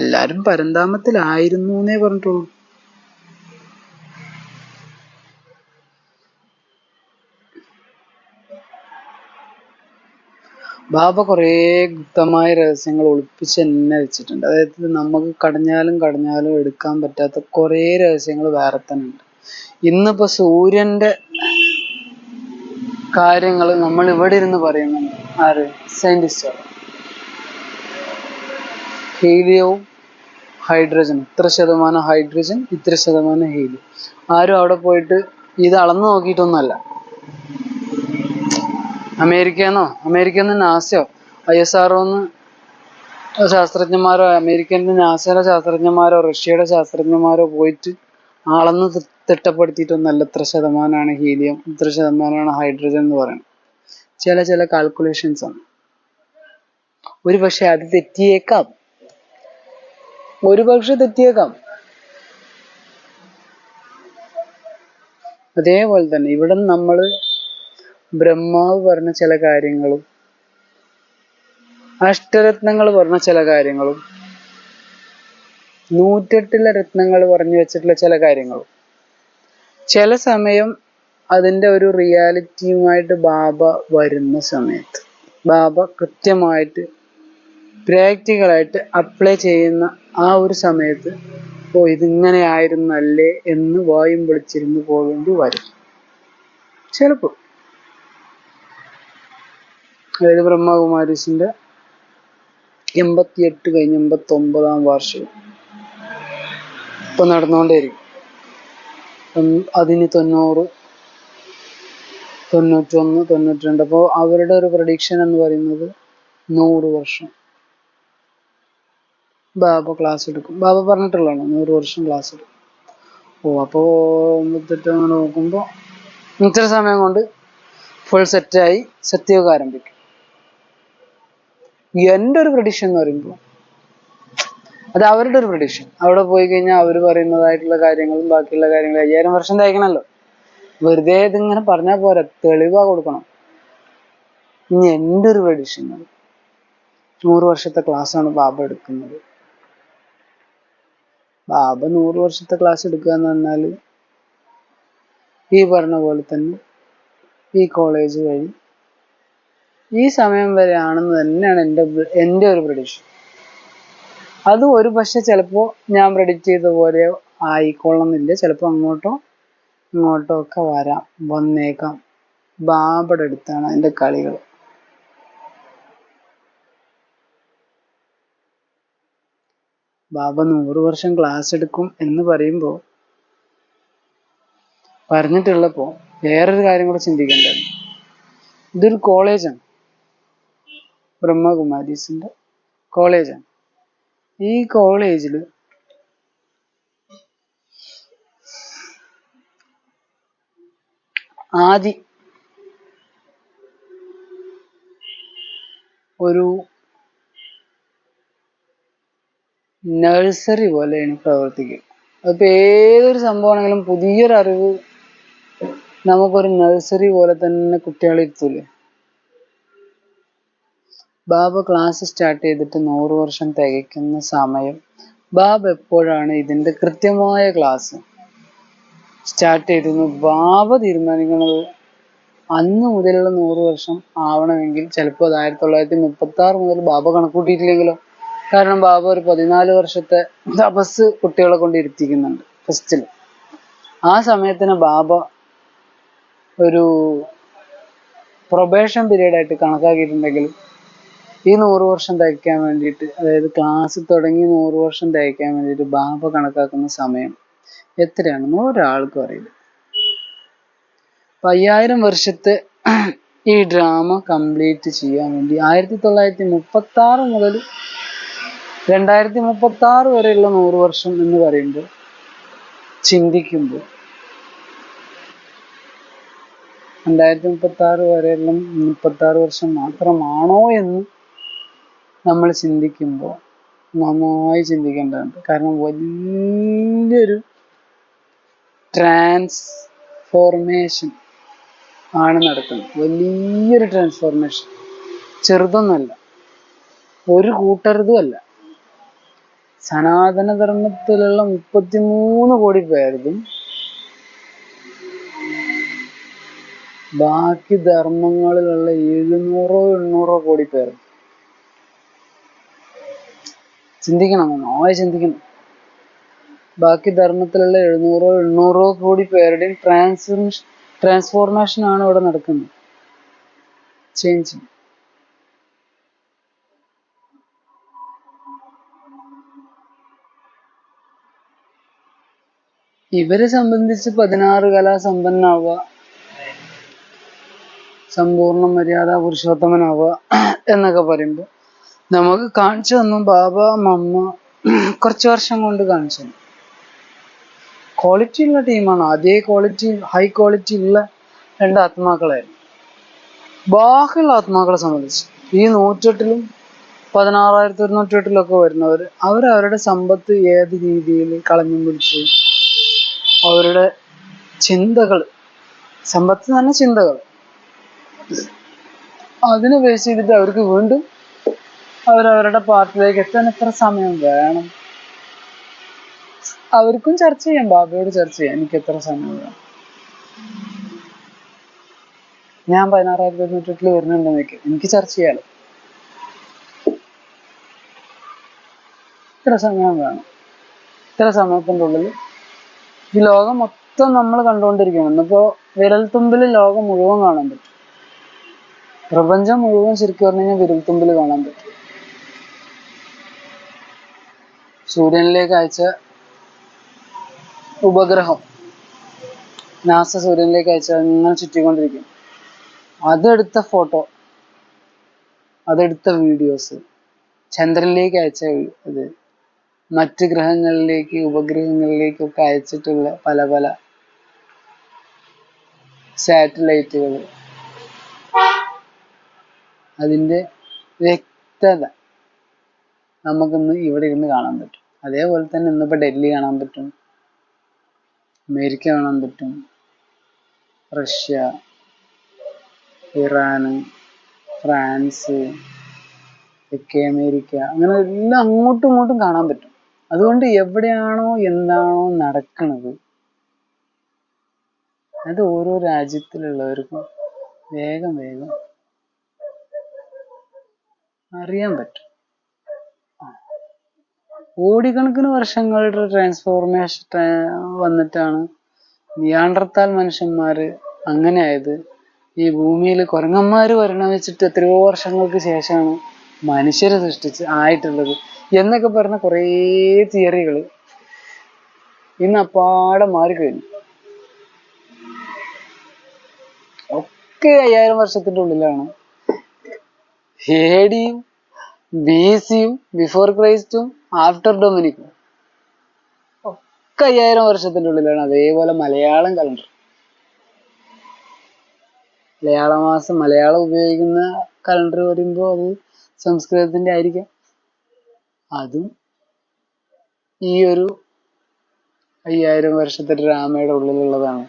എല്ലാരും പരന്താമത്തിലായിരുന്നു എന്നേ പറഞ്ഞിട്ടുള്ളൂ. ബാബ കുറേ ഗുപ്തമായ രഹസ്യങ്ങൾ ഒളിപ്പിച്ച് തന്നെ വെച്ചിട്ടുണ്ട്. അതായത് നമുക്ക് കടഞ്ഞാലും എടുക്കാൻ പറ്റാത്ത കുറേ രഹസ്യങ്ങൾ വേറെ തന്നെ ഉണ്ട്. ഇന്നിപ്പോ സൂര്യന്റെ കാര്യങ്ങൾ നമ്മൾ ഇവിടെ ഇരുന്ന് പറയുന്നുണ്ട്. ആര്? സയന്റിസ്റ്റുകൾ. ഹീലിയവും ഹൈഡ്രജനും, ഇത്ര ശതമാനം ഹൈഡ്രജൻ, ഇത്ര ശതമാനം ഹീലിയം. ആരും അവിടെ പോയിട്ട് ഇത് അളന്നു നോക്കിയിട്ടൊന്നുമല്ല. അമേരിക്കന്ന് നാസയോ ISRO ശാസ്ത്രജ്ഞന്മാരോ, അമേരിക്കൻ്റെ നാസയുടെ ശാസ്ത്രജ്ഞന്മാരോ റഷ്യയുടെ ശാസ്ത്രജ്ഞന്മാരോ പോയിട്ട് അളന്ന് തിട്ടപ്പെടുത്തിയിട്ടൊന്നല്ല ഇത്ര ശതമാനമാണ് ഹീലിയം, ഇത്ര ശതമാനമാണ് ഹൈഡ്രജൻ എന്ന് പറയുന്നത്. ചില കാൽക്കുലേഷൻസ് ആണ്. ഒരു പക്ഷെ അത് തെറ്റിയേക്കാം. അതേപോലെ തന്നെ ഇവിടെ നമ്മൾ ബ്രഹ്മാവ് പറഞ്ഞ ചില കാര്യങ്ങളും അഷ്ടരത്നങ്ങൾ പറഞ്ഞ ചില കാര്യങ്ങളും 108 രത്നങ്ങൾ പറഞ്ഞു വെച്ചിട്ടുള്ള ചില കാര്യങ്ങളും ചില സമയം അതിൻ്റെ ഒരു റിയാലിറ്റിയുമായിട്ട് ബാബ വരുന്ന സമയത്ത് ബാബ കൃത്യമായിട്ട് പ്രാക്ടിക്കലായിട്ട് അപ്ലൈ ചെയ്യുന്ന ആ ഒരു സമയത്ത് ഇതിങ്ങനെ ആയിരുന്നല്ലേ എന്ന് വായും പൊളിച്ചിരുന്ന് പോകേണ്ടി വരും ചിലപ്പോൾ. അതായത് ബ്രഹ്മകുമാരീസിന്റെ 88 കഴിഞ്ഞ് 89-ാം വാർഷികം ഇപ്പൊ നടന്നുകൊണ്ടേയിരിക്കും. അതിന് 90 91, 92. അപ്പോൾ അവരുടെ ഒരു പ്രഡിക്ഷൻ എന്ന് പറയുന്നത് 100 വർഷം ബാബ ക്ലാസ് എടുക്കും. ബാബ പറഞ്ഞിട്ടുള്ളതാണ് 100 വർഷം ക്ലാസ് എടുക്കും. അപ്പോൾ അങ്ങനെ നോക്കുമ്പോൾ ഇത്ര സമയം കൊണ്ട് ഫുൾ സെറ്റായി സത്യയോഗ ആരംഭിക്കും. എൻ്റെ ഒരു പ്രഡിക്ഷൻ എന്ന് പറയുമ്പോൾ അത് അവരുടെ ഒരു പ്രഡിക്ഷൻ. അവിടെ പോയി കഴിഞ്ഞാൽ അവർ പറയുന്നതായിട്ടുള്ള കാര്യങ്ങളും ബാക്കിയുള്ള കാര്യങ്ങളും 5000 വർഷം തയ്ക്കണമല്ലോ. വെറുതെ ഇതിങ്ങനെ പറഞ്ഞാൽ പോരാ, തെളിവാ കൊടുക്കണം. ഇനി എൻ്റെ ഒരു പ്രഡിക്ഷൻ 100 വർഷത്തെ ക്ലാസ്സാണ് ബാബ എടുക്കുന്നത്. ബാബ 100 വർഷത്തെ ക്ലാസ് എടുക്കുക എന്ന് പറഞ്ഞാൽ ഈ പറഞ്ഞ പോലെ തന്നെ ഈ കോളേജ് വഴി ഈ സമയം വരെ ആണെന്ന് തന്നെയാണ് എൻ്റെ ഒരു പ്രഡിക്ഷൻ. അത് ഒരു പക്ഷെ ചിലപ്പോൾ ഞാൻ പ്രഡിക്റ്റ് ചെയ്ത പോലെ ആയിക്കൊള്ളുന്നില്ല. ചിലപ്പോൾ അങ്ങോട്ടോ ഇങ്ങോട്ടോ ഒക്കെ വന്നേക്കാം. ബാബയുടെ അടുത്താണ് അതിൻ്റെ കളികൾ. ബാബ 100 വർഷം ക്ലാസ് എടുക്കും എന്ന് പറയുമ്പോൾ പറഞ്ഞിട്ടുള്ളപ്പോൾ വേറൊരു കാര്യം കൂടെ ചിന്തിക്കേണ്ടത്. ഇതൊരു കോളേജാണ്, ബ്രഹ്മകുമാരീസിന്റെ കോളേജാണ്. ഈ കോളേജിൽ ആദ്യം ഒരു നഴ്സറി പോലെയാണ് പ്രവർത്തിക്കുക. അതിപ്പോൾ ഏതൊരു സംഭവമാണെങ്കിലും പുതിയൊരു അറിവ് നമുക്കൊരു നഴ്സറി പോലെ തന്നെ കുട്ടികളെ ഇരുത്തൂലേ. ബാബ ക്ലാസ് സ്റ്റാർട്ട് ചെയ്തിട്ട് 100 വർഷം തികയ്ക്കുന്ന സമയം ബാബ എപ്പോഴാണ് ഇതിൻ്റെ കൃത്യമായ ക്ലാസ് സ്റ്റാർട്ട് ചെയ്തെന്ന് ബാബ തീരുമാനിക്കുന്നത് അന്ന് മുതലുള്ള 100 വർഷം ആവണമെങ്കിൽ ചിലപ്പോൾ അത് 1936 മുതൽ ബാബ കണക്കൂട്ടിയിട്ടില്ലെങ്കിലോ. കാരണം ബാബ ഒരു 14 വർഷത്തെ തപസ് കുട്ടികളെ കൊണ്ട് ഇരുത്തിക്കുന്നുണ്ട് ഫസ്റ്റിൽ. ആ സമയത്തിന് ബാബ ഒരു പ്രൊബേഷൻ പീരീഡ് ആയിട്ട് കണക്കാക്കിയിട്ടുണ്ടെങ്കിൽ ഈ 100 വർഷം തയ്ക്കാൻ വേണ്ടിയിട്ട്, അതായത് ക്ലാസ് തുടങ്ങി 100 വർഷം തയ്ക്കാൻ വേണ്ടിയിട്ട് ബാബ കണക്കാക്കുന്ന സമയം എത്രയാണെന്ന് ഒരാൾക്കും അറിയില്ല. 5000 വർഷത്തെ ഈ ഡ്രാമ കംപ്ലീറ്റ് ചെയ്യാൻ വേണ്ടി 1936 മുതൽ 2036 വരെയുള്ള 100 വർഷം എന്ന് പറയുമ്പോൾ ചിന്തിക്കുമ്പോൾ 2036 വരെയുള്ള 36 വർഷം മാത്രമാണോ എന്ന് നമ്മൾ ചിന്തിക്കുമ്പോൾ നന്നായി ചിന്തിക്കേണ്ടതുണ്ട്. കാരണം വലിയൊരു ട്രാൻസ്ഫോർമേഷൻ ആണ് നടക്കുന്നത്. വലിയൊരു ട്രാൻസ്ഫോർമേഷൻ, ചെറുതൊന്നുമല്ല, ഒരു കൂട്ടരുതുമല്ല. സനാതനധർമ്മത്തിലുള്ള 33 കോടി പേർക്കും ബാക്കി ധർമ്മങ്ങളിലുള്ള 700-800 കോടി പേർക്കും. ചിന്തിക്കണം, നന്നായി ചിന്തിക്കണം. ബാക്കി ധർമ്മത്തിലുള്ള 700-800 കോടി പേരുടെയും ട്രാൻസ്ഫോർമേഷൻ ആണ് ഇവിടെ നടക്കുന്നത്. ചേഞ്ച്. ഇവരെ സംബന്ധിച്ച് 16 കലാസമ്പന്നാവുക, സമ്പൂർണ്ണ മര്യാദ പുരുഷോത്തമനാവുക എന്നൊക്കെ പറയുമ്പോൾ നമുക്ക് കാണിച്ചു തന്നു ബാബ മമ്മ കുറച്ച് വർഷം കൊണ്ട് കാണിച്ചു തന്നു. ക്വാളിറ്റി ഉള്ള ടീമാണ്. അതേ ക്വാളിറ്റി, ഹൈ ക്വാളിറ്റി ഉള്ള 2 ആത്മാക്കളായിരുന്നു. ബാക്കിയുള്ള ആത്മാക്കളെ സംബന്ധിച്ച് ഈ 108-ലും 16,108-ലൊക്കെ വരുന്നവർ അവരവരുടെ സമ്പത്ത് ഏത് രീതിയിൽ കളഞ്ഞും പിടിച്ച് അവരുടെ ചിന്തകൾ, സമ്പത്ത് തന്നെ ചിന്തകൾ, അതിനെ ബേസ് ചെയ്തിട്ട് അവർക്ക് വീണ്ടും അവരവരുടെ പാർട്ടിയിലേക്ക് എത്താൻ എത്ര സമയം വേണം. അവർക്കും ചർച്ച ചെയ്യാം, ബാബയോട് ചർച്ച ചെയ്യാം, എനിക്ക് എത്ര സമയം വേണം. ഞാൻ 16,108-ല് വരുന്നുണ്ടെന്നൊക്കെ എനിക്ക് ചർച്ച ചെയ്യാലോ. ഇത്ര സമയം വേണം. ഇത്ര സമയത്തിൻ്റെ ഉള്ളിൽ ഈ ലോകം മൊത്തം നമ്മൾ കണ്ടുകൊണ്ടിരിക്കുകയാണ്. ഇന്നിപ്പോ വിരൽത്തുമ്പിൽ ലോകം മുഴുവൻ കാണാൻ പറ്റും. പ്രപഞ്ചം മുഴുവൻ ശരിക്കും പറഞ്ഞു കഴിഞ്ഞാൽ വിരൽത്തുമ്പിൽ കാണാൻ പറ്റും. സൂര്യനിലേക്ക് അയച്ച ഉപഗ്രഹം നാസ സൂര്യനിലേക്ക് അയച്ച അങ്ങനെ ചുറ്റിക്കൊണ്ടിരിക്കും. അതെടുത്ത ഫോട്ടോ, അതെടുത്ത വീഡിയോസ്, ചന്ദ്രനിലേക്ക് അയച്ച ഇത്, മറ്റ് ഗ്രഹങ്ങളിലേക്ക് ഉപഗ്രഹങ്ങളിലേക്കൊക്കെ അയച്ചിട്ടുള്ള പല പല സാറ്റലൈറ്റുകൾ, അതിൻ്റെ വ്യക്തത നമുക്കിന്ന് ഇവിടെ ഇരുന്ന് കാണാൻ പറ്റും. അതേപോലെ തന്നെ ഇന്നിപ്പോൾ ഡൽഹി കാണാൻ പറ്റും, അമേരിക്ക കാണാൻ പറ്റും, റഷ്യ, ഇറാൻ, ഫ്രാൻസ്, തെക്കേ അമേരിക്ക, അങ്ങനെ എല്ലാം അങ്ങോട്ടും ഇങ്ങോട്ടും കാണാൻ പറ്റും. അതുകൊണ്ട് എവിടെയാണോ എന്താണോ നടക്കുന്നത് അത് ഓരോ രാജ്യത്തിലുള്ളവർക്കും വേഗം വേഗം അറിയാൻ പറ്റും. കോടിക്കണക്കിന് വർഷങ്ങളുടെ ട്രാൻസ്ഫോർമേഷൻ വന്നിട്ടാണ് നിയാണ്ടർത്താൽ മനുഷ്യന്മാര് അങ്ങനെ ആയത്. ഈ ഭൂമിയിൽ കുരങ്ങന്മാര് പരിണമിച്ചിട്ട് എത്രയോ വർഷങ്ങൾക്ക് ശേഷമാണ് മനുഷ്യരെ ആയിട്ടുള്ളത് എന്നൊക്കെ പറഞ്ഞ കുറേ തിയറികൾ ഇന്ന് അപ്പാടെ മാറിക്കഴിഞ്ഞു. ഒക്കെ 5000 വർഷത്തിന്റെ ഉള്ളിലാണ്. AD-യും BC-യും ബിഫോർ ക്രൈസ്റ്റും ആഫ്റ്റർ ഡൊമിനിക്കും ഒക്കെ 5000 വർഷത്തിന്റെ ഉള്ളിലാണ്. അതേപോലെ മലയാളം കലണ്ടർ, മലയാള മാസം, മലയാളം ഉപയോഗിക്കുന്ന കലണ്ടർ വരുമ്പോൾ അത് സംസ്കൃതത്തിന്റെ ആയിരിക്കാം. അതും ഈ ഒരു 5000 വർഷത്തെ ഡ്രാമയുടെ ഉള്ളിലുള്ളതാണ്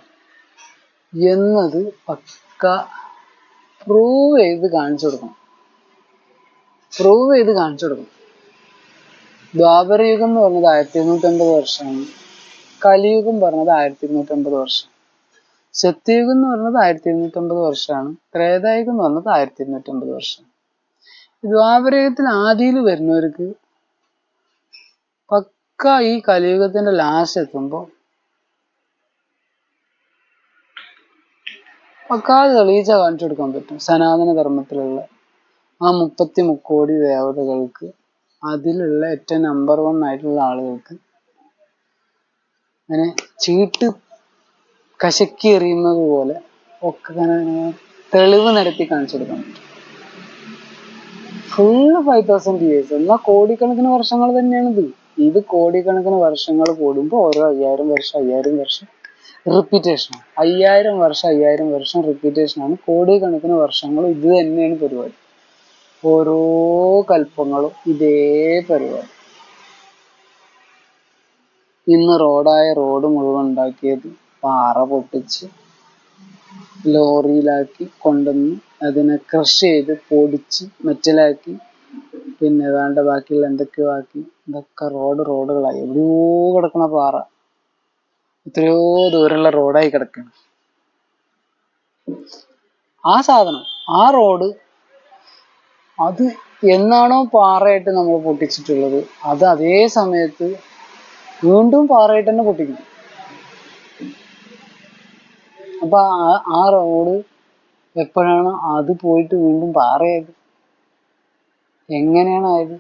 എന്നത് പക്ക പ്രൂവ് ചെയ്ത് കാണിച്ചു കൊടുക്കണം. ദ്വാപരയുഗം എന്ന് പറഞ്ഞത് 1250 വർഷമാണ്. കലിയുഗം പറഞ്ഞത് 1250 വർഷം. സത്യയുഗം എന്ന് പറഞ്ഞത് 1250 വർഷമാണ്. ത്രേതായുഗം എന്ന് പറഞ്ഞത് 1250 വർഷം. ദ്വാപരയുഗത്തിൽ ആദിയിൽ വരുന്നവർക്ക് പക്ക ഈ കലിയുഗത്തിന്റെ ലാസ്റ്റ് എത്തുമ്പോൾ പക്കാതെ തെളിയിച്ച കാണിച്ചു കൊടുക്കാൻ പറ്റും. സനാതന ധർമ്മത്തിലുള്ള ആ 30 മുക്കോടി ദേവതകൾക്ക്, അതിലുള്ള ഏറ്റവും നമ്പർ 1 ആയിട്ടുള്ള ആളുകൾക്ക് അങ്ങനെ ചീട്ട് കശക്കി എറിയുന്നത് പോലെ ഒക്കെ അങ്ങനെ തെളിവ് നിരത്തി കാണിച്ചു കൊടുക്കാൻ പറ്റും. ഫുള്ള് 5000 years, എന്നാൽ കോടിക്കണക്കിന് വർഷങ്ങൾ തന്നെയാണിത്. ഇത് കോടിക്കണക്കിന് വർഷങ്ങൾ കൂടുമ്പോൾ ഓരോ 5000 വർഷം റിപ്പീറ്റേഷൻ. 5000 വർഷം റിപ്പീറ്റേഷനാണ്. കോടിക്കണക്കിന് വർഷങ്ങൾ ഇത് തന്നെയാണ് പരിപാടി. ഓരോ കൽപ്പങ്ങളും ഇതേ പരിപാടി. ഇന്ന് റോഡ് മുഴുവൻ ഉണ്ടാക്കിയത് പാറ പൊട്ടിച്ച് ലോറിയിലാക്കി കൊണ്ടുവന്ന് അതിനെ ക്രഷ് ചെയ്ത് പൊടിച്ച് മെറ്റലാക്കി പിന്നെ ഏതാണ്ട് ബാക്കിയുള്ള എന്തൊക്കെയോ ആക്കി ഇതൊക്കെ റോഡുകളായി. എവിടെയോ കിടക്കണ പാറ എത്രയോ ദൂരമുള്ള റോഡായി കിടക്കണം. ആ സാധനം, ആ റോഡ്, അത് എന്നാണോ പാറയായിട്ട് നമ്മൾ പൊട്ടിച്ചിട്ടുള്ളത് അത് അതേ സമയത്ത് വീണ്ടും പാറയായിട്ട് തന്നെ പൊട്ടിക്കും. അപ്പൊ ആ റോഡ് എപ്പോഴാണ് അത് പോയിട്ട് വീണ്ടും പാറയായത്? എങ്ങനെയാണ് ആയത്?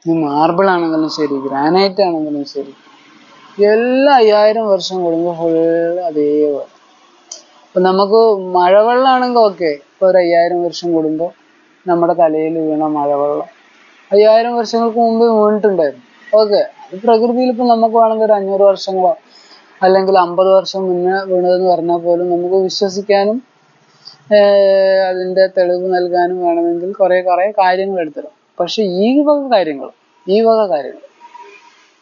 മാർബിൾ ആണെങ്കിലും ശരി, ഗ്രാനൈറ്റ് ആണെങ്കിലും ശരി, എല്ലാ 5000 വർഷം കൂടുമ്പോൾ ഫുള്ള് അതേപോലെ. ഇപ്പൊ നമുക്ക് മഴവെള്ളമാണെങ്കിൽ ഓക്കെ, ഇപ്പൊ ഒരു 5000 വർഷം കൂടുമ്പോൾ നമ്മുടെ തലയിൽ വീണ മഴവെള്ളം 5000 വർഷങ്ങൾക്ക് മുമ്പ് വീണിട്ടുണ്ടായിരുന്നു. ഓക്കെ, അത് പ്രകൃതിയിൽ ഇപ്പൊ നമുക്ക് വേണമെങ്കിൽ ഒരു 500 വർഷങ്ങളോ അല്ലെങ്കിൽ 50 വർഷം മുന്നേ വീണതെന്ന് പറഞ്ഞാൽ പോലും നമുക്ക് വിശ്വസിക്കാനും അതിന്റെ തെളിവ് നൽകാനും വേണമെങ്കിൽ കുറെ കാര്യങ്ങൾ എടുത്തിടാം. പക്ഷെ ഈ വക കാര്യങ്ങൾ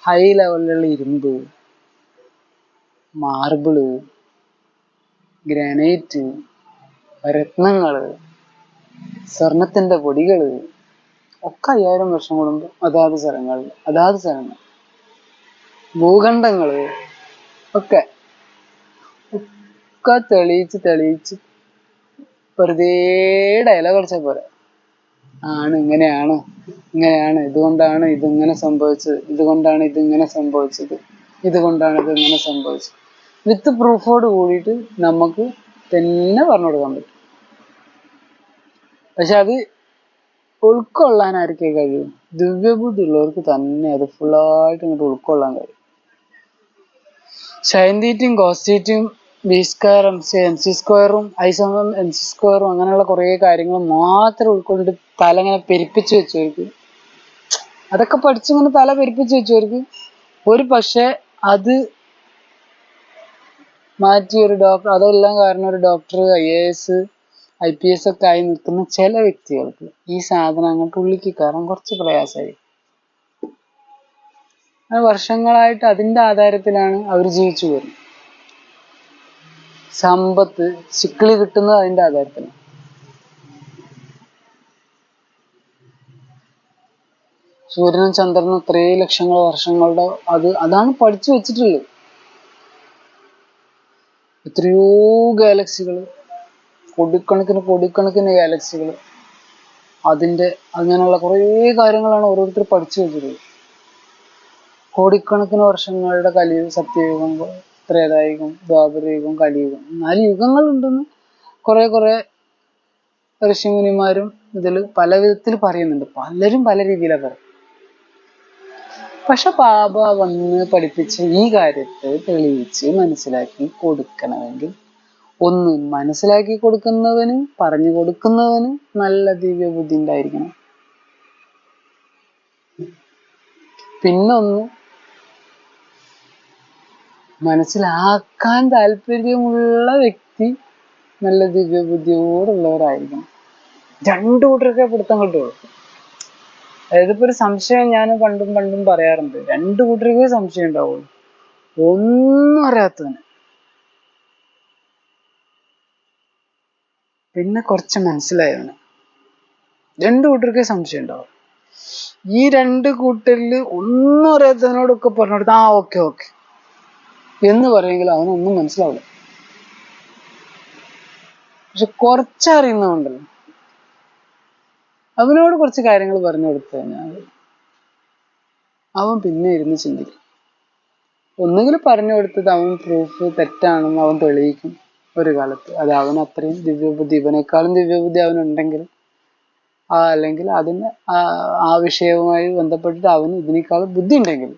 ഹൈ ലെവലിലുള്ള ഇരുമ്പ്, മാർബിള്, ഗ്രാനൈറ്റ്, രത്നങ്ങള്, സ്വർണത്തിന്റെ പൊടികള് ഒക്കെ 5000 വർഷം കൂടുമ്പോൾ അതാത് സ്ഥലങ്ങൾ ഭൂഖണ്ഡങ്ങള് ഒക്കെ തെളിയിച്ച് വെറുതെ ഡയലോഗ് അടിച്ച പോലെ ഇങ്ങനെയാണ്, ഇതുകൊണ്ടാണ് ഇതിങ്ങനെ സംഭവിച്ചത്, ഇതുകൊണ്ടാണ് ഇതിങ്ങനെ സംഭവിച്ചത്, ഇതുകൊണ്ടാണ് ഇതിങ്ങനെ സംഭവിച്ചത്, വിത്ത് പ്രൂഫോട് കൂടിയിട്ട് നമുക്ക് തന്നെ പറഞ്ഞു കൊടുക്കാൻ പറ്റും. പക്ഷെ അത് ഉൾക്കൊള്ളാൻ ആർക്കേ കഴിയും? ദിവ്യബുദ്ധി ഉള്ളവർക്ക് തന്നെ അത് ഫുള്ളായിട്ട് ഇങ്ങോട്ട് ഉൾക്കൊള്ളാൻ കഴിയും. സയൻറ്റീറ്റും കോസ്റ്റീറ്റും B² MC², I=MC², അങ്ങനെയുള്ള കുറേ കാര്യങ്ങൾ മാത്രം ഉൾക്കൊണ്ട് തല ഇങ്ങനെ പെരുപ്പിച്ച് വെച്ചവർക്ക്, അതൊക്കെ പഠിച്ചിങ്ങനെ തല പെരുപ്പിച്ച് വെച്ചവർക്ക് ഒരു പക്ഷെ അത് മാറ്റി ഒരു ഡോക്ടർ, അതെല്ലാം കാരണം ഒരു ഡോക്ടർ, IAS IPS ഒക്കെ ആയി നിൽക്കുന്ന ചില വ്യക്തികൾക്ക് ഈ സാധനം അങ്ങോട്ട് ഉള്ളിക്ക് കയറാൻ കുറച്ച് പ്രയാസമായി. വർഷങ്ങളായിട്ട് അതിന്റെ ആധാരത്തിലാണ് അവർ ജീവിച്ചു വരുന്നത്. സമ്പത്ത് ചിക്കിളി കിട്ടുന്നത് അതിന്റെ ആധാരത്തിലാണ്. സൂര്യനും ചന്ദ്രനും ഇത്രയും ലക്ഷങ്ങൾ വർഷങ്ങളുടെ അതാണ് പഠിച്ചു വെച്ചിട്ടുള്ളത്. എത്രയോ ഗാലക്സികൾ, കോടിക്കണക്കിന് ഗാലക്സികൾ, അതിന്റെ അങ്ങനെയുള്ള കുറേ കാര്യങ്ങളാണ് ഓരോരുത്തർ പഠിച്ചു വെച്ചിട്ടുള്ളത്. കോടിക്കണക്കിന് വർഷങ്ങളുടെ കലിയുഗം, സത്യയുഗം, ത്രേതായുഗം, ദ്വാപരയുഗം, കലിയുഗം, 4 യുഗങ്ങളുണ്ടെന്ന് കുറെ ഋഷിമുനിമാരും ഇതിൽ പല വിധത്തിൽ പറയുന്നുണ്ട്. പലരും പല രീതിയിലാണ് പറയും. പക്ഷെ ബാബ വന്ന് പഠിപ്പിച്ച് ഈ കാര്യത്തെ തെളിയിച്ച് മനസ്സിലാക്കി കൊടുക്കണമെങ്കിൽ ഒന്ന് മനസ്സിലാക്കി കൊടുക്കുന്നവന്, പറഞ്ഞു കൊടുക്കുന്നവന് നല്ല ദിവ്യ ബുദ്ധി ഉണ്ടായിരിക്കണം. പിന്നൊന്ന് മനസ്സിലാക്കാൻ താല്പര്യമുള്ള വ്യക്തി നല്ല ദിവ്യ ബുദ്ധിയോടുള്ളവരായിരിക്കണം. രണ്ടു കൂട്ടർക്കേ പിടുത്തം കിട്ടുള്ളൂ. അതായത് ഇപ്പൊ ഒരു സംശയം ഞാൻ പണ്ടും പറയാറുണ്ട്, രണ്ടു കൂട്ടർക്കേ സംശയം ഉണ്ടാവുള്ളൂ. ഒന്നും അറിയാത്തവന്, പിന്നെ കുറച്ച് മനസ്സിലായവന്, രണ്ടു കൂട്ടർക്കേ സംശയം ഉണ്ടാവും. ഈ രണ്ട് കൂട്ടരില് ഒന്നും അറിയാത്തവനോടൊക്കെ പറഞ്ഞു കൊടുത്താ ഓക്കെ എന്ന് പറയുമെങ്കിൽ അവനൊന്നും മനസ്സിലാവില്ല. പക്ഷെ കുറച്ചറിയുന്നതുണ്ടല്ലോ, അവനോട് കുറച്ച് കാര്യങ്ങൾ പറഞ്ഞു കൊടുത്തു കഴിഞ്ഞാൽ അവൻ പിന്നെ ഇരുന്ന് ചിന്തിക്കും. ഒന്നുകിൽ പറഞ്ഞു കൊടുത്തത് അവൻ പ്രൂഫ് തെറ്റാണെന്ന് അവൻ തെളിയിക്കും ഒരു കാലത്ത്. അത് അവൻ അത്രയും ദിവ്യബുദ്ധി, ഇവനേക്കാളും ദിവ്യബുദ്ധി അവനുണ്ടെങ്കിൽ, അല്ലെങ്കിൽ അതിന് ആ വിഷയവുമായി ബന്ധപ്പെട്ടിട്ട് അവന് ഇതിനേക്കാളും ബുദ്ധി ഉണ്ടെങ്കിൽ,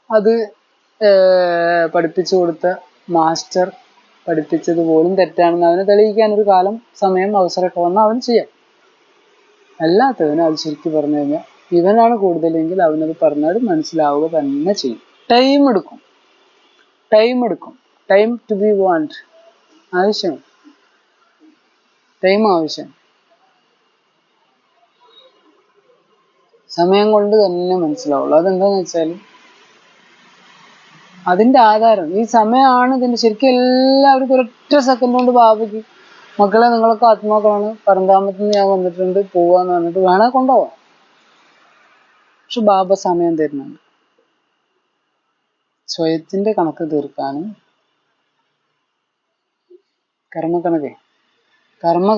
അത് പഠിപ്പിച്ചു കൊടുത്ത മാസ്റ്റർ പഠിപ്പിച്ചത് പോലും തെറ്റാണെന്ന് അവനെ തെളിയിക്കാൻ ഒരു കാലം, സമയം, അവസരമൊക്കെ വന്നാൽ അവൻ ചെയ്യാം. അല്ലാത്തവന് അത് ശരിക്കും പറഞ്ഞു കഴിഞ്ഞാൽ ഇവനാണ് കൂടുതലെങ്കിൽ അവനത് പറഞ്ഞാൽ മനസ്സിലാവുക തന്നെ ചെയ്യും. ടൈം എടുക്കും. ടൈം ടു ബി വാണ്ട്, ആവശ്യം, ടൈം ആവശ്യം. സമയം കൊണ്ട് തന്നെ മനസ്സിലാവുള്ളൂ. അതെന്താന്ന് വെച്ചാൽ അതിന്റെ ആധാരം ഈ സമയമാണ്. ഇതിന്റെ ശരിക്കും എല്ലാവർക്കും ഒരൊറ്റ സെക്കൻഡ് കൊണ്ട് ബാബയ്ക്ക്, മക്കളെ നിങ്ങളൊക്കെ ആത്മാക്കളാണ്, പരന്താമത്തിൽ ഞാൻ വന്നിട്ടുണ്ട്, പോവാന്ന് പറഞ്ഞിട്ട് വേണേ കൊണ്ടുപോവാം. പക്ഷെ ബാബ സമയം തരുന്നുണ്ട് സ്വയത്തിന്റെ കണക്ക് തീർക്കാനും, കർമ്മ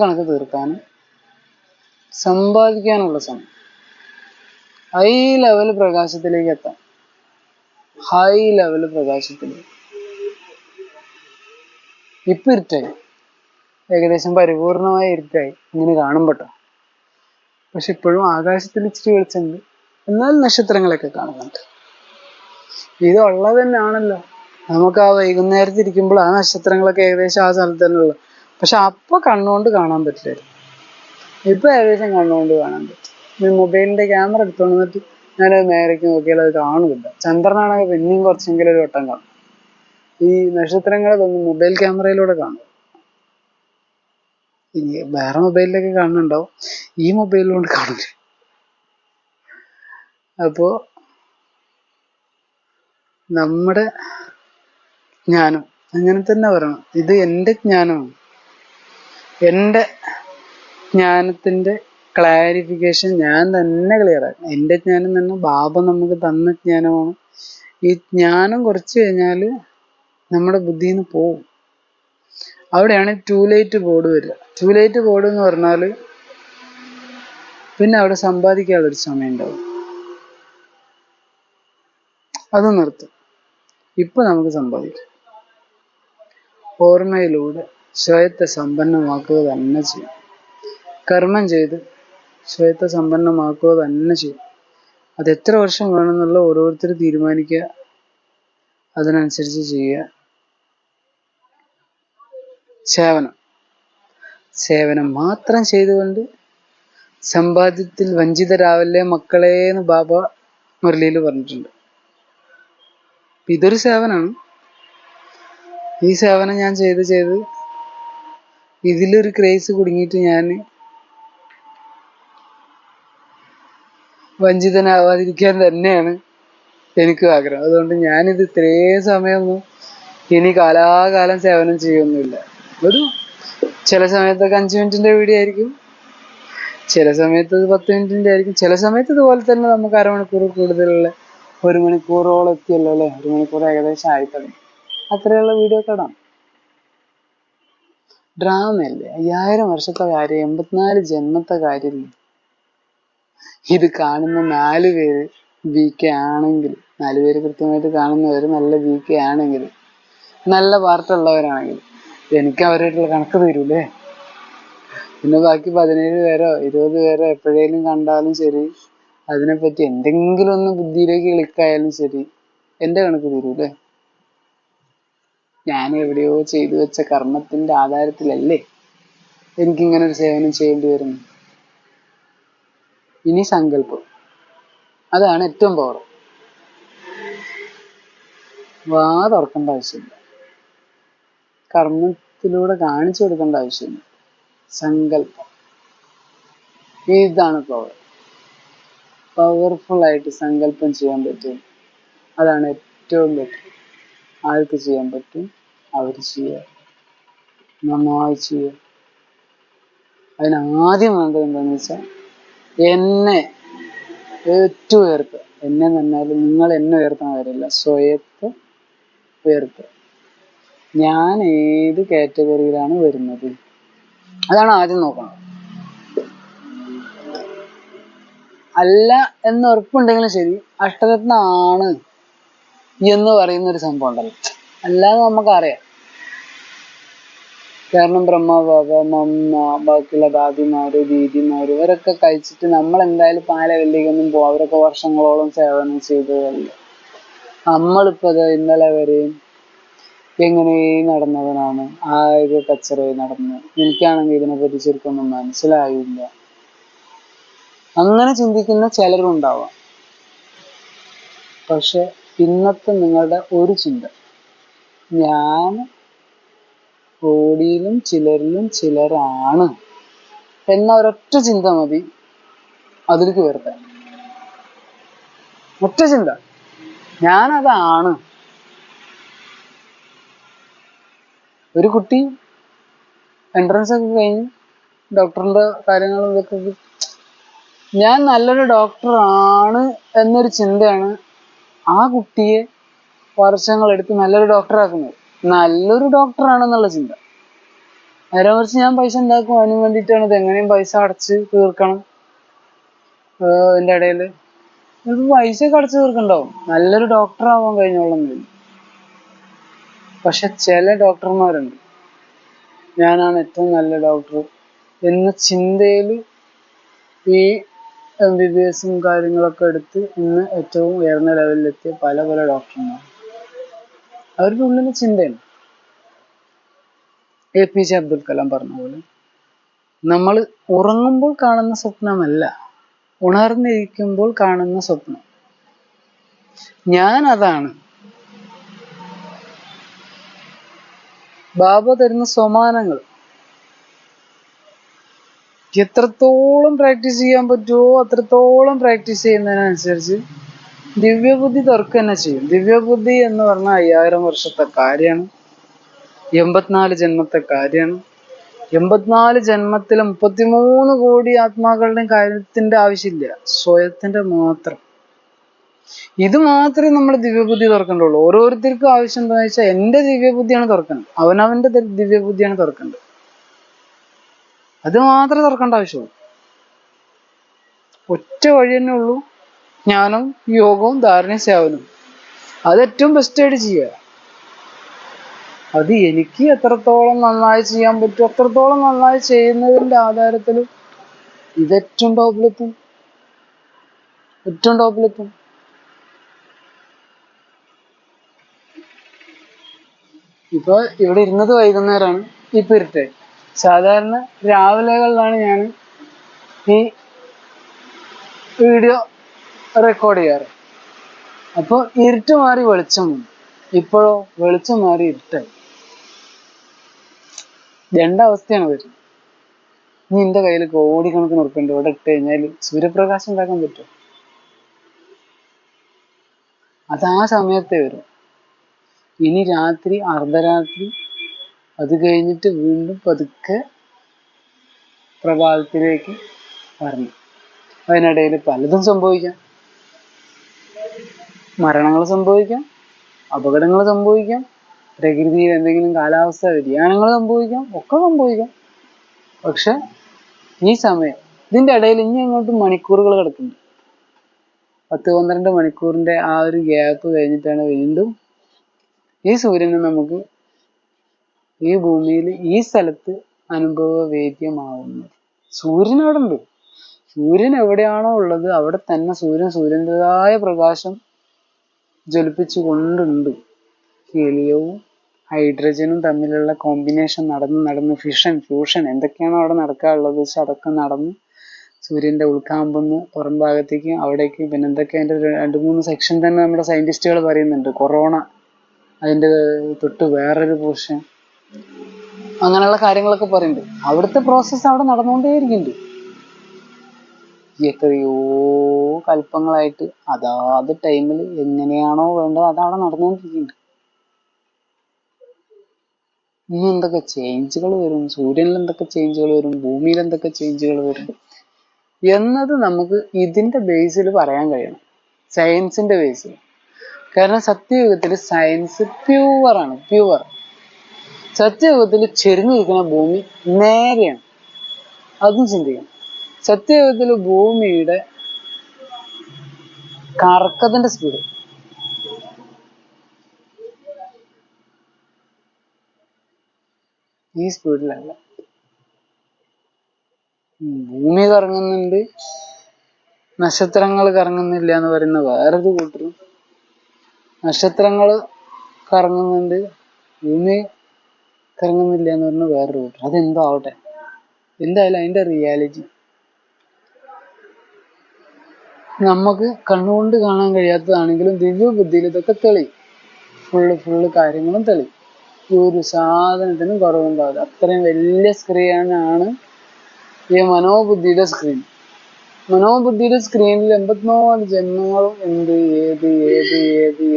കണക്ക് തീർക്കാനും, സമ്പാദിക്കാനുള്ള സമയം, ഹൈ ലെവൽ പ്രകാശത്തിലേക്ക് എത്താം. ഹൈ ലെവൽ പ്രകാശത്തിലേക്ക്. ഇപ്പൊ ഇരുട്ടായി, ഏകദേശം പരിപൂർണമായ ഇരുട്ടായി ഇങ്ങനെ കാണുമ്പോട്ടോ. പക്ഷെ ഇപ്പോഴും ആകാശത്തിൽ ഇച്ചിരി വെളിച്ചുണ്ട്, എന്നാൽ നക്ഷത്രങ്ങളൊക്കെ കാണുന്നുണ്ട്. ഇതുള്ളത് തന്നെയാണല്ലോ. നമുക്ക് ആ വൈകുന്നേരത്ത് ഇരിക്കുമ്പോൾ ആ നക്ഷത്രങ്ങളൊക്കെ ഏകദേശം ആ സ്ഥലത്ത് തന്നെ ഉള്ളത്. പക്ഷെ അപ്പൊ കണ്ണുകൊണ്ട് കാണാൻ പറ്റില്ലായിരുന്നു. ഇപ്പൊ ഏകദേശം കണ്ണുകൊണ്ട് കാണാൻ പറ്റും. മൊബൈലിന്റെ ക്യാമറ എടുത്തോണ്ട് വന്നിട്ട് ഞാനത് നേരേക്ക് നോക്കിയാൽ അത് കാണുന്നില്ല. ചന്ദ്രനാണെങ്കിൽ പിന്നെയും കുറച്ചെങ്കിലും ഒരു വട്ടം കാണും. ഈ നക്ഷത്രങ്ങളതൊന്നും മൊബൈൽ ക്യാമറയിലൂടെ കാണും. ഇനി വേറെ മൊബൈലിലൊക്കെ കാണുന്നുണ്ടാവും, ഈ മൊബൈലിലോട്ട് കാണില്ല. അപ്പോ നമ്മുടെ ജ്ഞാനം അങ്ങനെ തന്നെ പറയണം. ഇത് എൻ്റെ ജ്ഞാനമാണ്. എൻ്റെ ജ്ഞാനത്തിന്റെ ക്ലാരിഫിക്കേഷൻ ഞാൻ തന്നെ ക്ലിയറാക്കും. എൻ്റെ ജ്ഞാനം തന്നെ ബാബ നമുക്ക് തന്ന ജ്ഞാനമാണ്. ഈ ജ്ഞാനം കുറച്ച് കഴിഞ്ഞാല് നമ്മുടെ ബുദ്ധിയിൽ നിന്ന് പോവും. അവിടെയാണ് ടു ലൈറ്റ് ബോർഡ് വരിക. ടു ലൈറ്റ് ബോർഡ് എന്ന് പറഞ്ഞാല് പിന്നെ അവിടെ സമ്പാദിക്കാനുള്ളൊരു സമയം ഉണ്ടാവും. അത് നിർത്തും. ഇപ്പൊ നമുക്ക് സമ്പാദിക്കാം. ഓർമ്മയിലൂടെ സ്വയത്തെ സമ്പന്നമാക്കുക തന്നെ ചെയ്യും. കർമ്മം ചെയ്ത് സ്വയത്തെ സമ്പന്നമാക്കുക തന്നെ ചെയ്യും. അത് എത്ര വർഷം വേണമെന്നുള്ള ഓരോരുത്തർ തീരുമാനിക്കുക, അതിനനുസരിച്ച് ചെയ്യുക. സേവനം. സേവനം മാത്രം ചെയ്തുകൊണ്ട് സമ്പാദ്യത്തിൽ വഞ്ചിതരാവല്ലേ മക്കളെ എന്ന് ബാബ മുരളിയിൽ പറഞ്ഞിട്ടുണ്ട്. ഇതൊരു സേവനമാണ്. ഈ സേവനം ഞാൻ ചെയ്ത് ഇതിലൊരു ക്രേസ് കുടുങ്ങിയിട്ട് ഞാൻ വഞ്ചിതനാവാതിരിക്കാൻ തന്നെയാണ് എനിക്കും ആഗ്രഹം. അതുകൊണ്ട് ഞാനിത് ഇത്രയും സമയമൊന്നും ഇനി കാലാകാലം സേവനം ചെയ്യൊന്നുമില്ല. ഒരു ചില സമയത്തൊക്കെ 5 മിനിറ്റിന്റെ വീഡിയോ ആയിരിക്കും, ചില സമയത്ത് 10 മിനിറ്റിന്റെ ആയിരിക്കും, ചില സമയത്ത് ഇതുപോലെ തന്നെ നമുക്ക് അരമണിക്കൂർ കൂടുതലുള്ള 1 മണിക്കൂറോളം എത്തിയല്ലോ അല്ലേ, 1 മണിക്കൂർ ഏകദേശം ആയി തുടങ്ങി. അത്രയുള്ള വീഡിയോ ഒക്കെ ഇടാം. ഡ്രാമയല്ലേ, 5000 വർഷത്തെ കാര്യം, 84 ജന്മത്തെ കാര്യമില്ലേ. ഇത് കാണുന്ന 4 പേര് VK ആണെങ്കിൽ, 4 പേര് കൃത്യമായിട്ട് കാണുന്നവര് നല്ല VK ആണെങ്കിൽ, നല്ല പാർട്ടുള്ളവരാണെങ്കിൽ എനിക്ക് അവരായിട്ടുള്ള കണക്ക് തരൂലേ. പിന്നെ ബാക്കി 17 പേരോ 20 പേരോ എപ്പോഴേലും കണ്ടാലും ശരി, അതിനെപ്പറ്റി എന്തെങ്കിലും ഒന്ന് ബുദ്ധിയിലേക്ക് ക്ലിക്കായാലും ശരി, എന്റെ കണക്ക് തരൂലേ. ഞാൻ എവിടെയോ ചെയ്തു വെച്ച കർമ്മത്തിന്റെ ആധാരത്തിലല്ലേ എനിക്കിങ്ങനെ ഒരു സേവനം ചെയ്യേണ്ടി വരുന്നു. ഇനി സങ്കല്പം, അതാണ് ഏറ്റവും പവർ. വാ തുറക്കേണ്ട ആവശ്യമില്ല, കർമ്മത്തിലൂടെ കാണിച്ചു കൊടുക്കേണ്ട ആവശ്യമില്ല. സങ്കല്പം, ഇതാണ് പവർ. പവർഫുൾ ആയിട്ട് സങ്കല്പം ചെയ്യാൻ പറ്റും. അതാണ് ഏറ്റവും ബെറ്റർ. ആർക്ക് ചെയ്യാൻ പറ്റും അവർ ചെയ്യുക, നന്നായി ചെയ്യുക. അതിനാദ്യം വേണ്ടത് എന്താണെന്ന് വെച്ചാൽ എന്നെ ഏറ്റവും ഉയർത്തുക. എന്നെ നന്നായാലും നിങ്ങൾ എന്നെ ഉയർത്താൻ കാര്യമില്ല, സ്വയത്തെ ഉയർത്തുക. ഞാൻ ഏത് കാറ്റഗറിയിലാണ് വരുന്നത്, അതാണ് ആദ്യം നോക്കുന്നത്. അല്ല എന്ന് ഉറപ്പുണ്ടെങ്കിലും ശരി, അഷ്ടരത്ന ആണ് എന്ന് പറയുന്ന ഒരു സംഭവം ഉണ്ടല്ലോ, അല്ലാതെ നമുക്കറിയാം. കാരണം ബ്രഹ്മ, ബാബ, മമ്മ, ബാക്കിയുള്ള ദാദിമാര്, ദീദിമാര് ഇവരൊക്കെ കഴിച്ചിട്ട് നമ്മൾ എന്തായാലും പാലവല്ലിക്കൊന്നും പോകും. അവരൊക്കെ വർഷങ്ങളോളം സേവനം ചെയ്തതല്ലേ. നമ്മളിപ്പോ ഇന്നലെ വരെയും എങ്ങനെ നടന്നവനാണ്, ആകെ കച്ചറയായി നടന്നു. എനിക്കാണെങ്കിൽ ഇതിനെപ്പറ്റി ശരിക്കൊന്നും മനസ്സിലായില്ല. അങ്ങനെ ചിന്തിക്കുന്ന ചിലരും ഉണ്ടാവാം. പക്ഷെ ഇന്നത്തെ നിങ്ങളുടെ ഒരു ചിന്ത, ഞാൻ കോടിയിലും ചിലരിലും ചിലരാണ് എന്ന ഒരൊറ്റ ചിന്ത മതി അതിലേക്ക് വരുത്താൻ. ഒറ്റ ചിന്ത, ഞാനതാണ്. ഒരു കുട്ടി എൻട്രൻസ് ഒക്കെ കഴിഞ്ഞ് ഡോക്ടറിന്റെ കാര്യങ്ങളും ഇതൊക്കെ, ഞാൻ നല്ലൊരു ഡോക്ടറാണ് എന്നൊരു ചിന്തയാണ് ആ കുട്ടിയെ വർഷങ്ങളെടുത്ത് നല്ലൊരു ഡോക്ടറാക്കുന്നത്. നല്ലൊരു ഡോക്ടറാണെന്നുള്ള ചിന്ത. നേരെ മറിച്ച് ഞാൻ പൈസ ഉണ്ടാക്കും, അതിന് വേണ്ടിയിട്ടാണ് ഇത് എങ്ങനെയും പൈസ അടച്ച് തീർക്കണം. ഇതിൻ്റെ ഇടയിൽ ഇത് പൈസ ഒക്കെ അടച്ച് തീർക്കണ്ടാവും, നല്ലൊരു ഡോക്ടർ ആവാൻ കഴിഞ്ഞോളുന്നില്ല. പക്ഷെ ചില ഡോക്ടർമാരുണ്ട്, ഞാനാണ് ഏറ്റവും നല്ല ഡോക്ടർ എന്ന ചിന്തയിൽ ഈ MBBS കാര്യങ്ങളൊക്കെ എടുത്ത് ഇന്ന് ഏറ്റവും ഉയർന്ന ലെവലിലെത്തിയ പല ഡോക്ടർമാർ, അവരുടെ ഉള്ളിൽ ചിന്തയാണ്. APJ അബ്ദുൽ കലാം പറഞ്ഞ പോലെ, നമ്മൾ ഉറങ്ങുമ്പോൾ കാണുന്ന സ്വപ്നമല്ല, ഉണർന്നിരിക്കുമ്പോൾ കാണുന്ന സ്വപ്നം. ഞാൻ അതാണ്. ബാബ തരുന്ന സമ്മാനങ്ങൾ എത്രത്തോളം പ്രാക്ടീസ് ചെയ്യാൻ പറ്റുമോ അത്രത്തോളം പ്രാക്ടീസ് ചെയ്യുന്നതിനനുസരിച്ച് ദിവ്യബുദ്ധി തുറക്കുക തന്നെ ചെയ്യും. ദിവ്യബുദ്ധി എന്ന് പറഞ്ഞാൽ 5000 വർഷത്തെ കാര്യമാണ്, 84 ജന്മത്തെ കാര്യമാണ്. 84 ജന്മത്തിലെ 33 കോടി ആത്മാക്കളുടെയും കാര്യത്തിന്റെ ആവശ്യമില്ല, സ്വയത്തിന്റെ മാത്രം. ഇത് മാത്രമേ നമ്മൾ ദിവ്യബുദ്ധി തുറക്കേണ്ടുള്ളൂ. ഓരോരുത്തർക്കും ആവശ്യം എന്താണെന്ന് വെച്ചാൽ എന്റെ ദിവ്യബുദ്ധിയാണ് തുറക്കേണ്ടത്, അവനവന്റെ ദിവ്യബുദ്ധിയാണ് തുറക്കേണ്ടത്. അത് മാത്രമേ തുറക്കേണ്ട ആവശ്യമുള്ളൂ. ഒറ്റ വഴി തന്നെ ഉള്ളൂ, ജ്ഞാനം, യോഗവും, ധാരണയും, സേവനവും. അത് ഏറ്റവും ബെസ്റ്റായിട്ട് ചെയ്യുക. അത് എനിക്ക് എത്രത്തോളം നന്നായി ചെയ്യാൻ പറ്റും അത്രത്തോളം നന്നായി ചെയ്യുന്നതിന്റെ ആധാരത്തിൽ ഇത് ഏറ്റവും ടോപ്പിലെത്തും. ഇപ്പൊ ഇവിടെ ഇരുന്നത് വൈകുന്നേരമാണ്, ഇപ്പൊ ഇരുട്ടായി. സാധാരണ രാവിലെകളിലാണ് ഞാൻ ഈ വീഡിയോ റെക്കോർഡ് ചെയ്യാറ്. അപ്പോൾ ഇരുട്ട് മാറി വെളിച്ചം വന്നു. ഇപ്പോഴോ വെളിച്ചം മാറി ഇരുട്ടായി. രണ്ടവസ്ഥയാണ് വരുന്നത്. ഇനി എന്റെ കയ്യിൽ കോടിക്കണക്കിന് ഉറുപ്പുണ്ട്, ഇവിടെ ഇട്ട് കഴിഞ്ഞാൽ സൂര്യപ്രകാശം ഉണ്ടാക്കാൻ പറ്റും? അത് ആ സമയത്തേ വരും. ഇനി രാത്രി, അർദ്ധരാത്രി, അത് കഴിഞ്ഞിട്ട് വീണ്ടും പതുക്കെ പ്രഭാതത്തിലേക്ക് വരണം. അതിനിടയിൽ പലതും സംഭവിക്കാം. മരണങ്ങൾ സംഭവിക്കാം, അപകടങ്ങൾ സംഭവിക്കാം, പ്രകൃതിയിൽ എന്തെങ്കിലും കാലാവസ്ഥ വ്യതിയാനങ്ങൾ സംഭവിക്കാം, ഒക്കെ സംഭവിക്കാം. പക്ഷെ ഈ സമയം, ഇതിന്റെ ഇടയിൽ ഇനി അങ്ങോട്ട് മണിക്കൂറുകൾ കിടക്കുന്നുണ്ട്. 10-12 മണിക്കൂറിന്റെ ആ ഒരു ഗ്യാപ്പ് കഴിഞ്ഞിട്ടാണ് വീണ്ടും ഈ സൂര്യനെ നമുക്ക് ഈ ഭൂമിയിൽ, ഈ സ്ഥലത്ത് അനുഭവവേദ്യമാവുന്നത്. സൂര്യൻ അവിടെ ഉണ്ട്. സൂര്യൻ എവിടെയാണോ ഉള്ളത് അവിടെ തന്നെ സൂര്യൻ്റെതായ പ്രകാശം ജ്വലിപ്പിച്ചു കൊണ്ടുണ്ട്. ഹീലിയവും ഹൈഡ്രജനും തമ്മിലുള്ള കോമ്പിനേഷൻ നടന്ന് ഫ്യൂഷൻ എന്തൊക്കെയാണോ അവിടെ നടക്കാനുള്ളത് വെച്ചാൽ അതൊക്കെ നടന്ന് സൂര്യന്റെ ഉൾക്കാമ്പെന്ന് പുറം ഭാഗത്തേക്ക്, അവിടേക്ക്, പിന്നെ എന്തൊക്കെ അതിന്റെ 2-3 സെക്ഷൻ തന്നെ നമ്മുടെ സയന്റിസ്റ്റുകൾ പറയുന്നുണ്ട്. കൊറോണ, അതിന്റെ തൊട്ട് വേറൊരു പോർഷൻ, അങ്ങനെയുള്ള കാര്യങ്ങളൊക്കെ പറയുന്നുണ്ട്. അവിടുത്തെ പ്രോസസ്സ് അവിടെ നടന്നുകൊണ്ടേയിരിക്കുന്നുണ്ട്. എത്രയോ കൽപ്പങ്ങളായിട്ട് അതാത് ടൈമിൽ എങ്ങനെയാണോ വേണ്ടത് അതവിടെ നടന്നുകൊണ്ടിരിക്കുന്നുണ്ട്. ഇനി എന്തൊക്കെ ചേഞ്ചുകൾ വരും, സൂര്യനിൽ എന്തൊക്കെ ചേഞ്ചുകൾ വരും, ഭൂമിയിൽ എന്തൊക്കെ ചേഞ്ചുകൾ വരും എന്നത് നമുക്ക് ഇതിന്റെ ബേസിൽ പറയാൻ കഴിയണം, സയൻസിന്റെ ബേസിൽ. കാരണം സത്യയുഗത്തിൽ സയൻസ് പ്യുവറാണ്, പ്യുവർ. സത്യയുഗത്തിൽ ചെരിഞ്ഞിരിക്കുന്ന ഭൂമി നേരെയാണ്, അതും ചിന്തിക്കണം. സത്യയുഗത്തിൽ ഭൂമിയുടെ കറക്കത്തിന്റെ സ്പീഡ് ഈ സ്പീഡിലല്ല. ഭൂമി കറങ്ങുന്നുണ്ട്, നക്ഷത്രങ്ങൾ കറങ്ങുന്നില്ല എന്ന് പറയുന്ന വേറൊരു കൂട്ടരും, നക്ഷത്രങ്ങൾ കറങ്ങുന്നുണ്ട്, ഭൂമി കറങ്ങുന്നില്ല എന്ന് പറഞ്ഞ വേറൊരു കൂട്ടർ. അതെന്തോ ആവട്ടെ, എന്തായാലും അതിന്റെ റിയാലിറ്റി നമുക്ക് കണ്ണുകൊണ്ട് കാണാൻ കഴിയാത്തതാണെങ്കിലും ദിവ്യ ബുദ്ധിയിൽ ഇതൊക്കെ തെളിയും. ഫുള്ള് കാര്യങ്ങളും തെളിയും. ഈ ഒരു സാധനത്തിനും കുറവുണ്ടാവില്ല. അത്രയും വലിയ സ്ക്രീനാണ് ഈ മനോബുദ്ധിയുടെ സ്ക്രീൻ. മനോബുദ്ധിയുടെ സ്ക്രീനിൽ 84 ജന്മങ്ങളും എന്ത്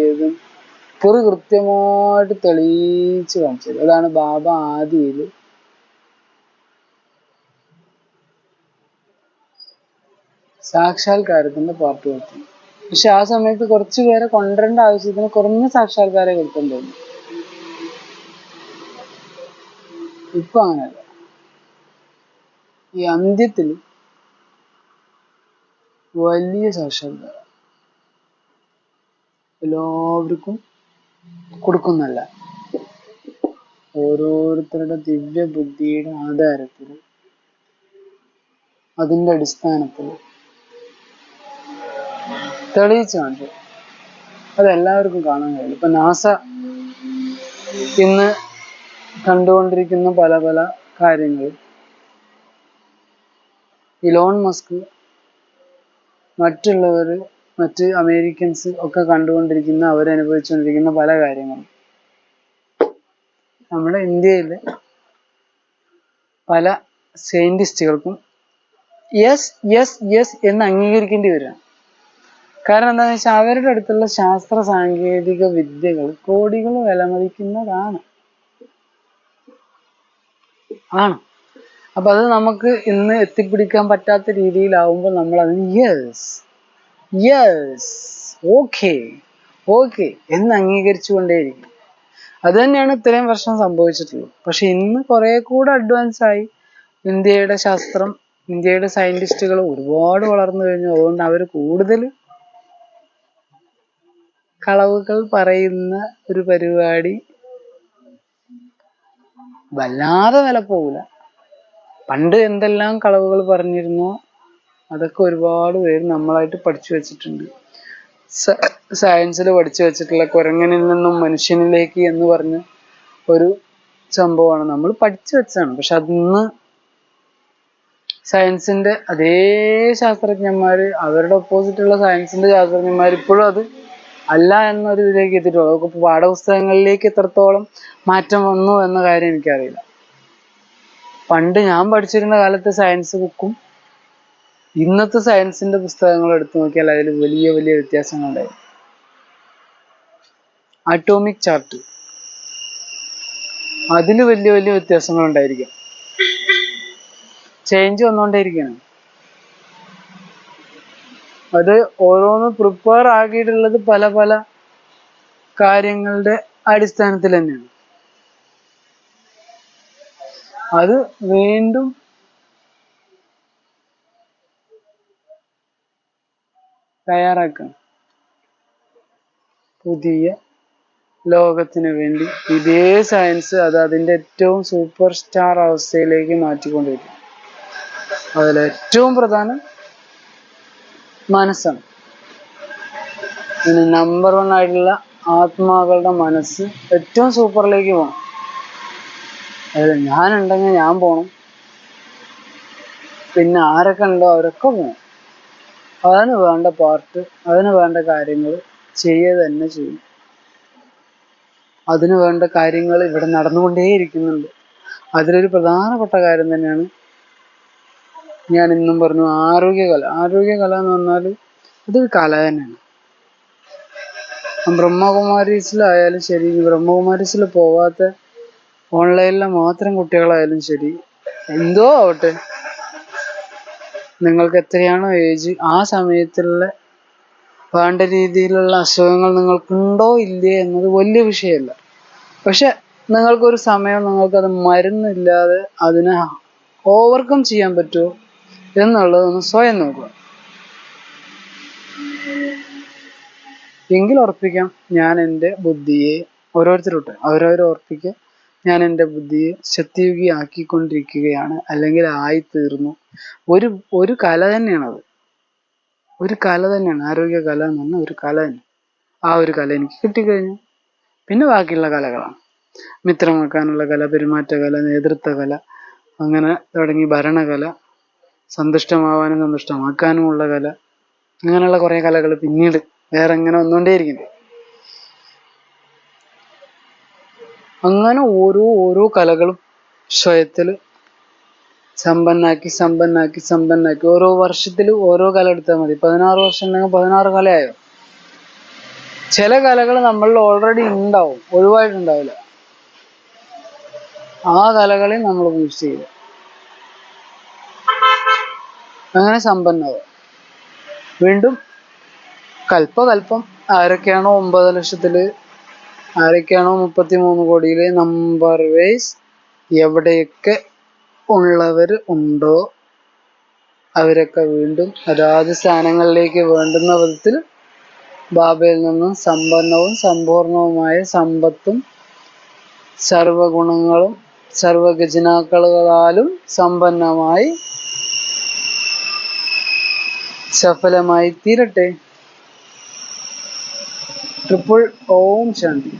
ഏതും കൃത്യമായിട്ട് തെളിയിച്ച് കാണിച്ചത്. അതാണ് ബാബ ആദിയിൽ സാക്ഷാത്കാരത്തിന്റെ പാർട്ട് കൊടുത്തു. പക്ഷെ ആ സമയത്ത് കുറച്ചു പേരെ കൊണ്ടുവരേണ്ട ആവശ്യത്തിന് കുറഞ്ഞ സാക്ഷാത്കാരെ കൊടുത്തിട്ടുണ്ടായിരുന്നു. ഇപ്പൊ അങ്ങനെയല്ല. ഈ അന്ത്യത്തിൽ വലിയ സാക്ഷാത്കാരം എല്ലാവർക്കും കൊടുക്കുന്നല്ല, ഓരോരുത്തരുടെ ദിവ്യ ബുദ്ധിയുടെ ആധാരത്തിൽ, അതിന്റെ അടിസ്ഥാനത്തിൽ തെളിയിച്ചു കാണിച്ചു. അതെല്ലാവർക്കും കാണാൻ കഴിയും. ഇപ്പൊ നാസ ഇന്ന് കണ്ടുകൊണ്ടിരിക്കുന്ന പല കാര്യങ്ങൾ, ഇലോൺ മസ്ക്, മറ്റ് അമേരിക്കൻസ് ഒക്കെ കണ്ടുകൊണ്ടിരിക്കുന്ന, അവരനുഭവിച്ചുകൊണ്ടിരിക്കുന്ന പല കാര്യങ്ങളും നമ്മുടെ ഇന്ത്യയിലെ പല സയന്റിസ്റ്റുകൾക്കും യെസ് എന്ന് അംഗീകരിക്കേണ്ടി വരിക. കാരണം എന്താണെന്ന് വെച്ചാൽ അവരുടെ അടുത്തുള്ള ശാസ്ത്ര സാങ്കേതിക വിദ്യകൾ കോടികൾ വിലമതിക്കുന്നതാണ്. അപ്പൊ അത് നമുക്ക് ഇന്ന് എത്തിപ്പിടിക്കാൻ പറ്റാത്ത രീതിയിലാവുമ്പോൾ നമ്മൾ അതിന് യെസ് ഓക്കെ എന്ന് അംഗീകരിച്ചു കൊണ്ടേയിരിക്കും. അത് തന്നെയാണ് ഇത്രയും വർഷം സംഭവിച്ചിട്ടുള്ളത്. പക്ഷെ ഇന്ന് കുറെ കൂടെ അഡ്വാൻസ് ആയി. ഇന്ത്യയുടെ ശാസ്ത്രം, ഇന്ത്യയുടെ സയന്റിസ്റ്റുകൾ ഒരുപാട് വളർന്നു കഴിഞ്ഞു. അതുകൊണ്ട് അവർ കൂടുതൽ കളവുകൾ പറയുന്ന ഒരു പരിപാടി വല്ലാതെ വില പോകില്ല. പണ്ട് എന്തെല്ലാം കളവുകൾ പറഞ്ഞിരുന്നോ അതൊക്കെ ഒരുപാട് പേര് നമ്മളായിട്ട് പഠിച്ചു വെച്ചിട്ടുണ്ട്. സയൻസിൽ പഠിച്ചു വെച്ചിട്ടുള്ള കുരങ്ങനിൽ നിന്നും മനുഷ്യനിലേക്ക് എന്ന് പറഞ്ഞ് ഒരു സംഭവമാണ്, നമ്മൾ പഠിച്ചു വെച്ചാണ്. പക്ഷെ അതിന്ന് സയൻസിന്റെ അതേ ശാസ്ത്രജ്ഞന്മാര്, അവരുടെ ഓപ്പോസിറ്റുള്ള സയൻസിന്റെ ശാസ്ത്രജ്ഞന്മാർ ഇപ്പോഴും അത് അല്ല എന്നൊരു ഇതിലേക്ക് എത്തിയിട്ടുള്ളൂ. അതൊക്കെ പാഠപുസ്തകങ്ങളിലേക്ക് എത്രത്തോളം മാറ്റം വന്നു എന്ന കാര്യം എനിക്കറിയില്ല. പണ്ട് ഞാൻ പഠിച്ചിരുന്ന കാലത്തെ സയൻസ് ബുക്കും ഇന്നത്തെ സയൻസിന്റെ പുസ്തകങ്ങളും എടുത്തു നോക്കിയാൽ അതിൽ വലിയ വലിയ വ്യത്യാസങ്ങളുണ്ടായി. ആറ്റോമിക് ചാർട്ട്, അതിൽ വലിയ വലിയ വ്യത്യാസങ്ങൾ ഉണ്ടായിരിക്കും. ചേഞ്ച് വന്നുകൊണ്ടേയിരിക്കുകയാണ്. അത് ഓരോന്ന് പ്രിപ്പയർ ആക്കിയിട്ടുള്ളത് പല പല കാര്യങ്ങളുടെ അടിസ്ഥാനത്തിൽ തന്നെയാണ്. അത് വീണ്ടും തയ്യാറാക്കണം. പുതിയ ലോകത്തിന് വേണ്ടി ഇതേ സയൻസ് അത് അതിൻ്റെ ഏറ്റവും സൂപ്പർ സ്റ്റാർ അവസ്ഥയിലേക്ക് മാറ്റിക്കൊണ്ടിരിക്കും. അതിലേറ്റവും പ്രധാനം മനസ്സാണ്. ഇനി നമ്പർ 1 ആയിട്ടുള്ള ആത്മാക്കളുടെ മനസ്സ് ഏറ്റവും സൂപ്പറിലേക്ക് പോകണം. അതായത് ഞാനുണ്ടെങ്കിൽ ഞാൻ പോകണം, പിന്നെ ആരൊക്കെ ഉണ്ടോ അവരൊക്കെ പോകണം. അതിന് വേണ്ട പാർട്ട്, അതിന് വേണ്ട കാര്യങ്ങൾ ചെയ്യുക തന്നെ ചെയ്യും. അതിന് വേണ്ട കാര്യങ്ങൾ ഇവിടെ നടന്നുകൊണ്ടേയിരിക്കുന്നുണ്ട്. അതിലൊരു പ്രധാനപ്പെട്ട കാര്യം തന്നെയാണ് ഞാൻ ഇന്നും പറഞ്ഞു, ആരോഗ്യകല. ആരോഗ്യകല എന്ന് പറഞ്ഞാൽ അതൊരു കല തന്നെയാണ്. ബ്രഹ്മകുമാരീസിലായാലും ശരി, ബ്രഹ്മകുമാരീസിൽ പോവാത്ത ഓൺലൈനിലെ മാത്രം കുട്ടികളായാലും ശരി, എന്തോ ആവട്ടെ, നിങ്ങൾക്ക് എത്രയാണോ ഏജ്, ആ സമയത്തുള്ള വേണ്ട രീതിയിലുള്ള അസുഖങ്ങൾ നിങ്ങൾക്കുണ്ടോ ഇല്ലേ എന്നത് വലിയ വിഷയമല്ല. പക്ഷെ നിങ്ങൾക്കൊരു സമയം നിങ്ങൾക്കത് മരുന്നില്ലാതെ അതിനെ ഓവർകം ചെയ്യാൻ പറ്റുമോ എന്നുള്ളതൊന്ന് സ്വയം നോക്കുക. എങ്കിൽ ഉറപ്പിക്കാം, ഞാൻ എൻ്റെ ബുദ്ധിയെ ഓരോരുത്തരോട്ട് അവരവർ ഉറപ്പിക്കുക, ഞാൻ എൻ്റെ ബുദ്ധിയെ ശക്തിയുഗിയാക്കിക്കൊണ്ടിരിക്കുകയാണ്, അല്ലെങ്കിൽ ആയിത്തീർന്നു. ഒരു കല തന്നെയാണത്. ഒരു കല തന്നെയാണ് ആരോഗ്യ കല എന്ന് പറഞ്ഞാൽ. ഒരു കല തന്നെ. ആ ഒരു കല എനിക്ക് കിട്ടിക്കഴിഞ്ഞു പിന്നെ ബാക്കിയുള്ള കലകളാണ്. മിത്രമാക്കാനുള്ള കല, പെരുമാറ്റ കല, നേതൃത്വ കല, അങ്ങനെ തുടങ്ങി ഭരണകല, സന്തുഷ്ടമാവാനും സന്തുഷ്ടമാക്കാനുമുള്ള കല, അങ്ങനെയുള്ള കുറേ കലകൾ പിന്നീട് വേറെ എങ്ങനെ വന്നുകൊണ്ടേയിരിക്കുന്നു. അങ്ങനെ ഓരോ കലകളും സ്വയത്തിൽ സമ്പന്നാക്കി ഓരോ വർഷത്തിൽ ഓരോ കല എടുത്താൽ മതി. 16 വർഷം ഉണ്ടെങ്കിൽ 16 കലയായോ. ചില കലകൾ നമ്മളിൽ ഓൾറെഡി ഉണ്ടാവും, ഒഴിവായിട്ടുണ്ടാവില്ല. ആ കലകളിൽ നമ്മൾ യൂസ് ചെയ്യും, അങ്ങനെ സമ്പന്നാവും. വീണ്ടും കൽപ്പം ആരൊക്കെയാണോ 9 ലക്ഷത്തില്, ആരൊക്കെയാണോ 33 കോടിയില്, നമ്പർ വൈസ് എവിടെയൊക്കെ ഉള്ളവർ ഉണ്ടോ അവരൊക്കെ വീണ്ടും അതാത് സ്ഥാനങ്ങളിലേക്ക് വേണ്ടുന്ന വിധത്തിൽ ബാബയിൽ നിന്നും സമ്പന്നവും സമ്പൂർണവുമായ സമ്പത്തും സർവഗുണങ്ങളും സർവഖജനാക്കളാലും സമ്പന്നമായി സഫലമായി തീരട്ടെ. ട്രിപ്പിൾ ഓം ശാന്തി.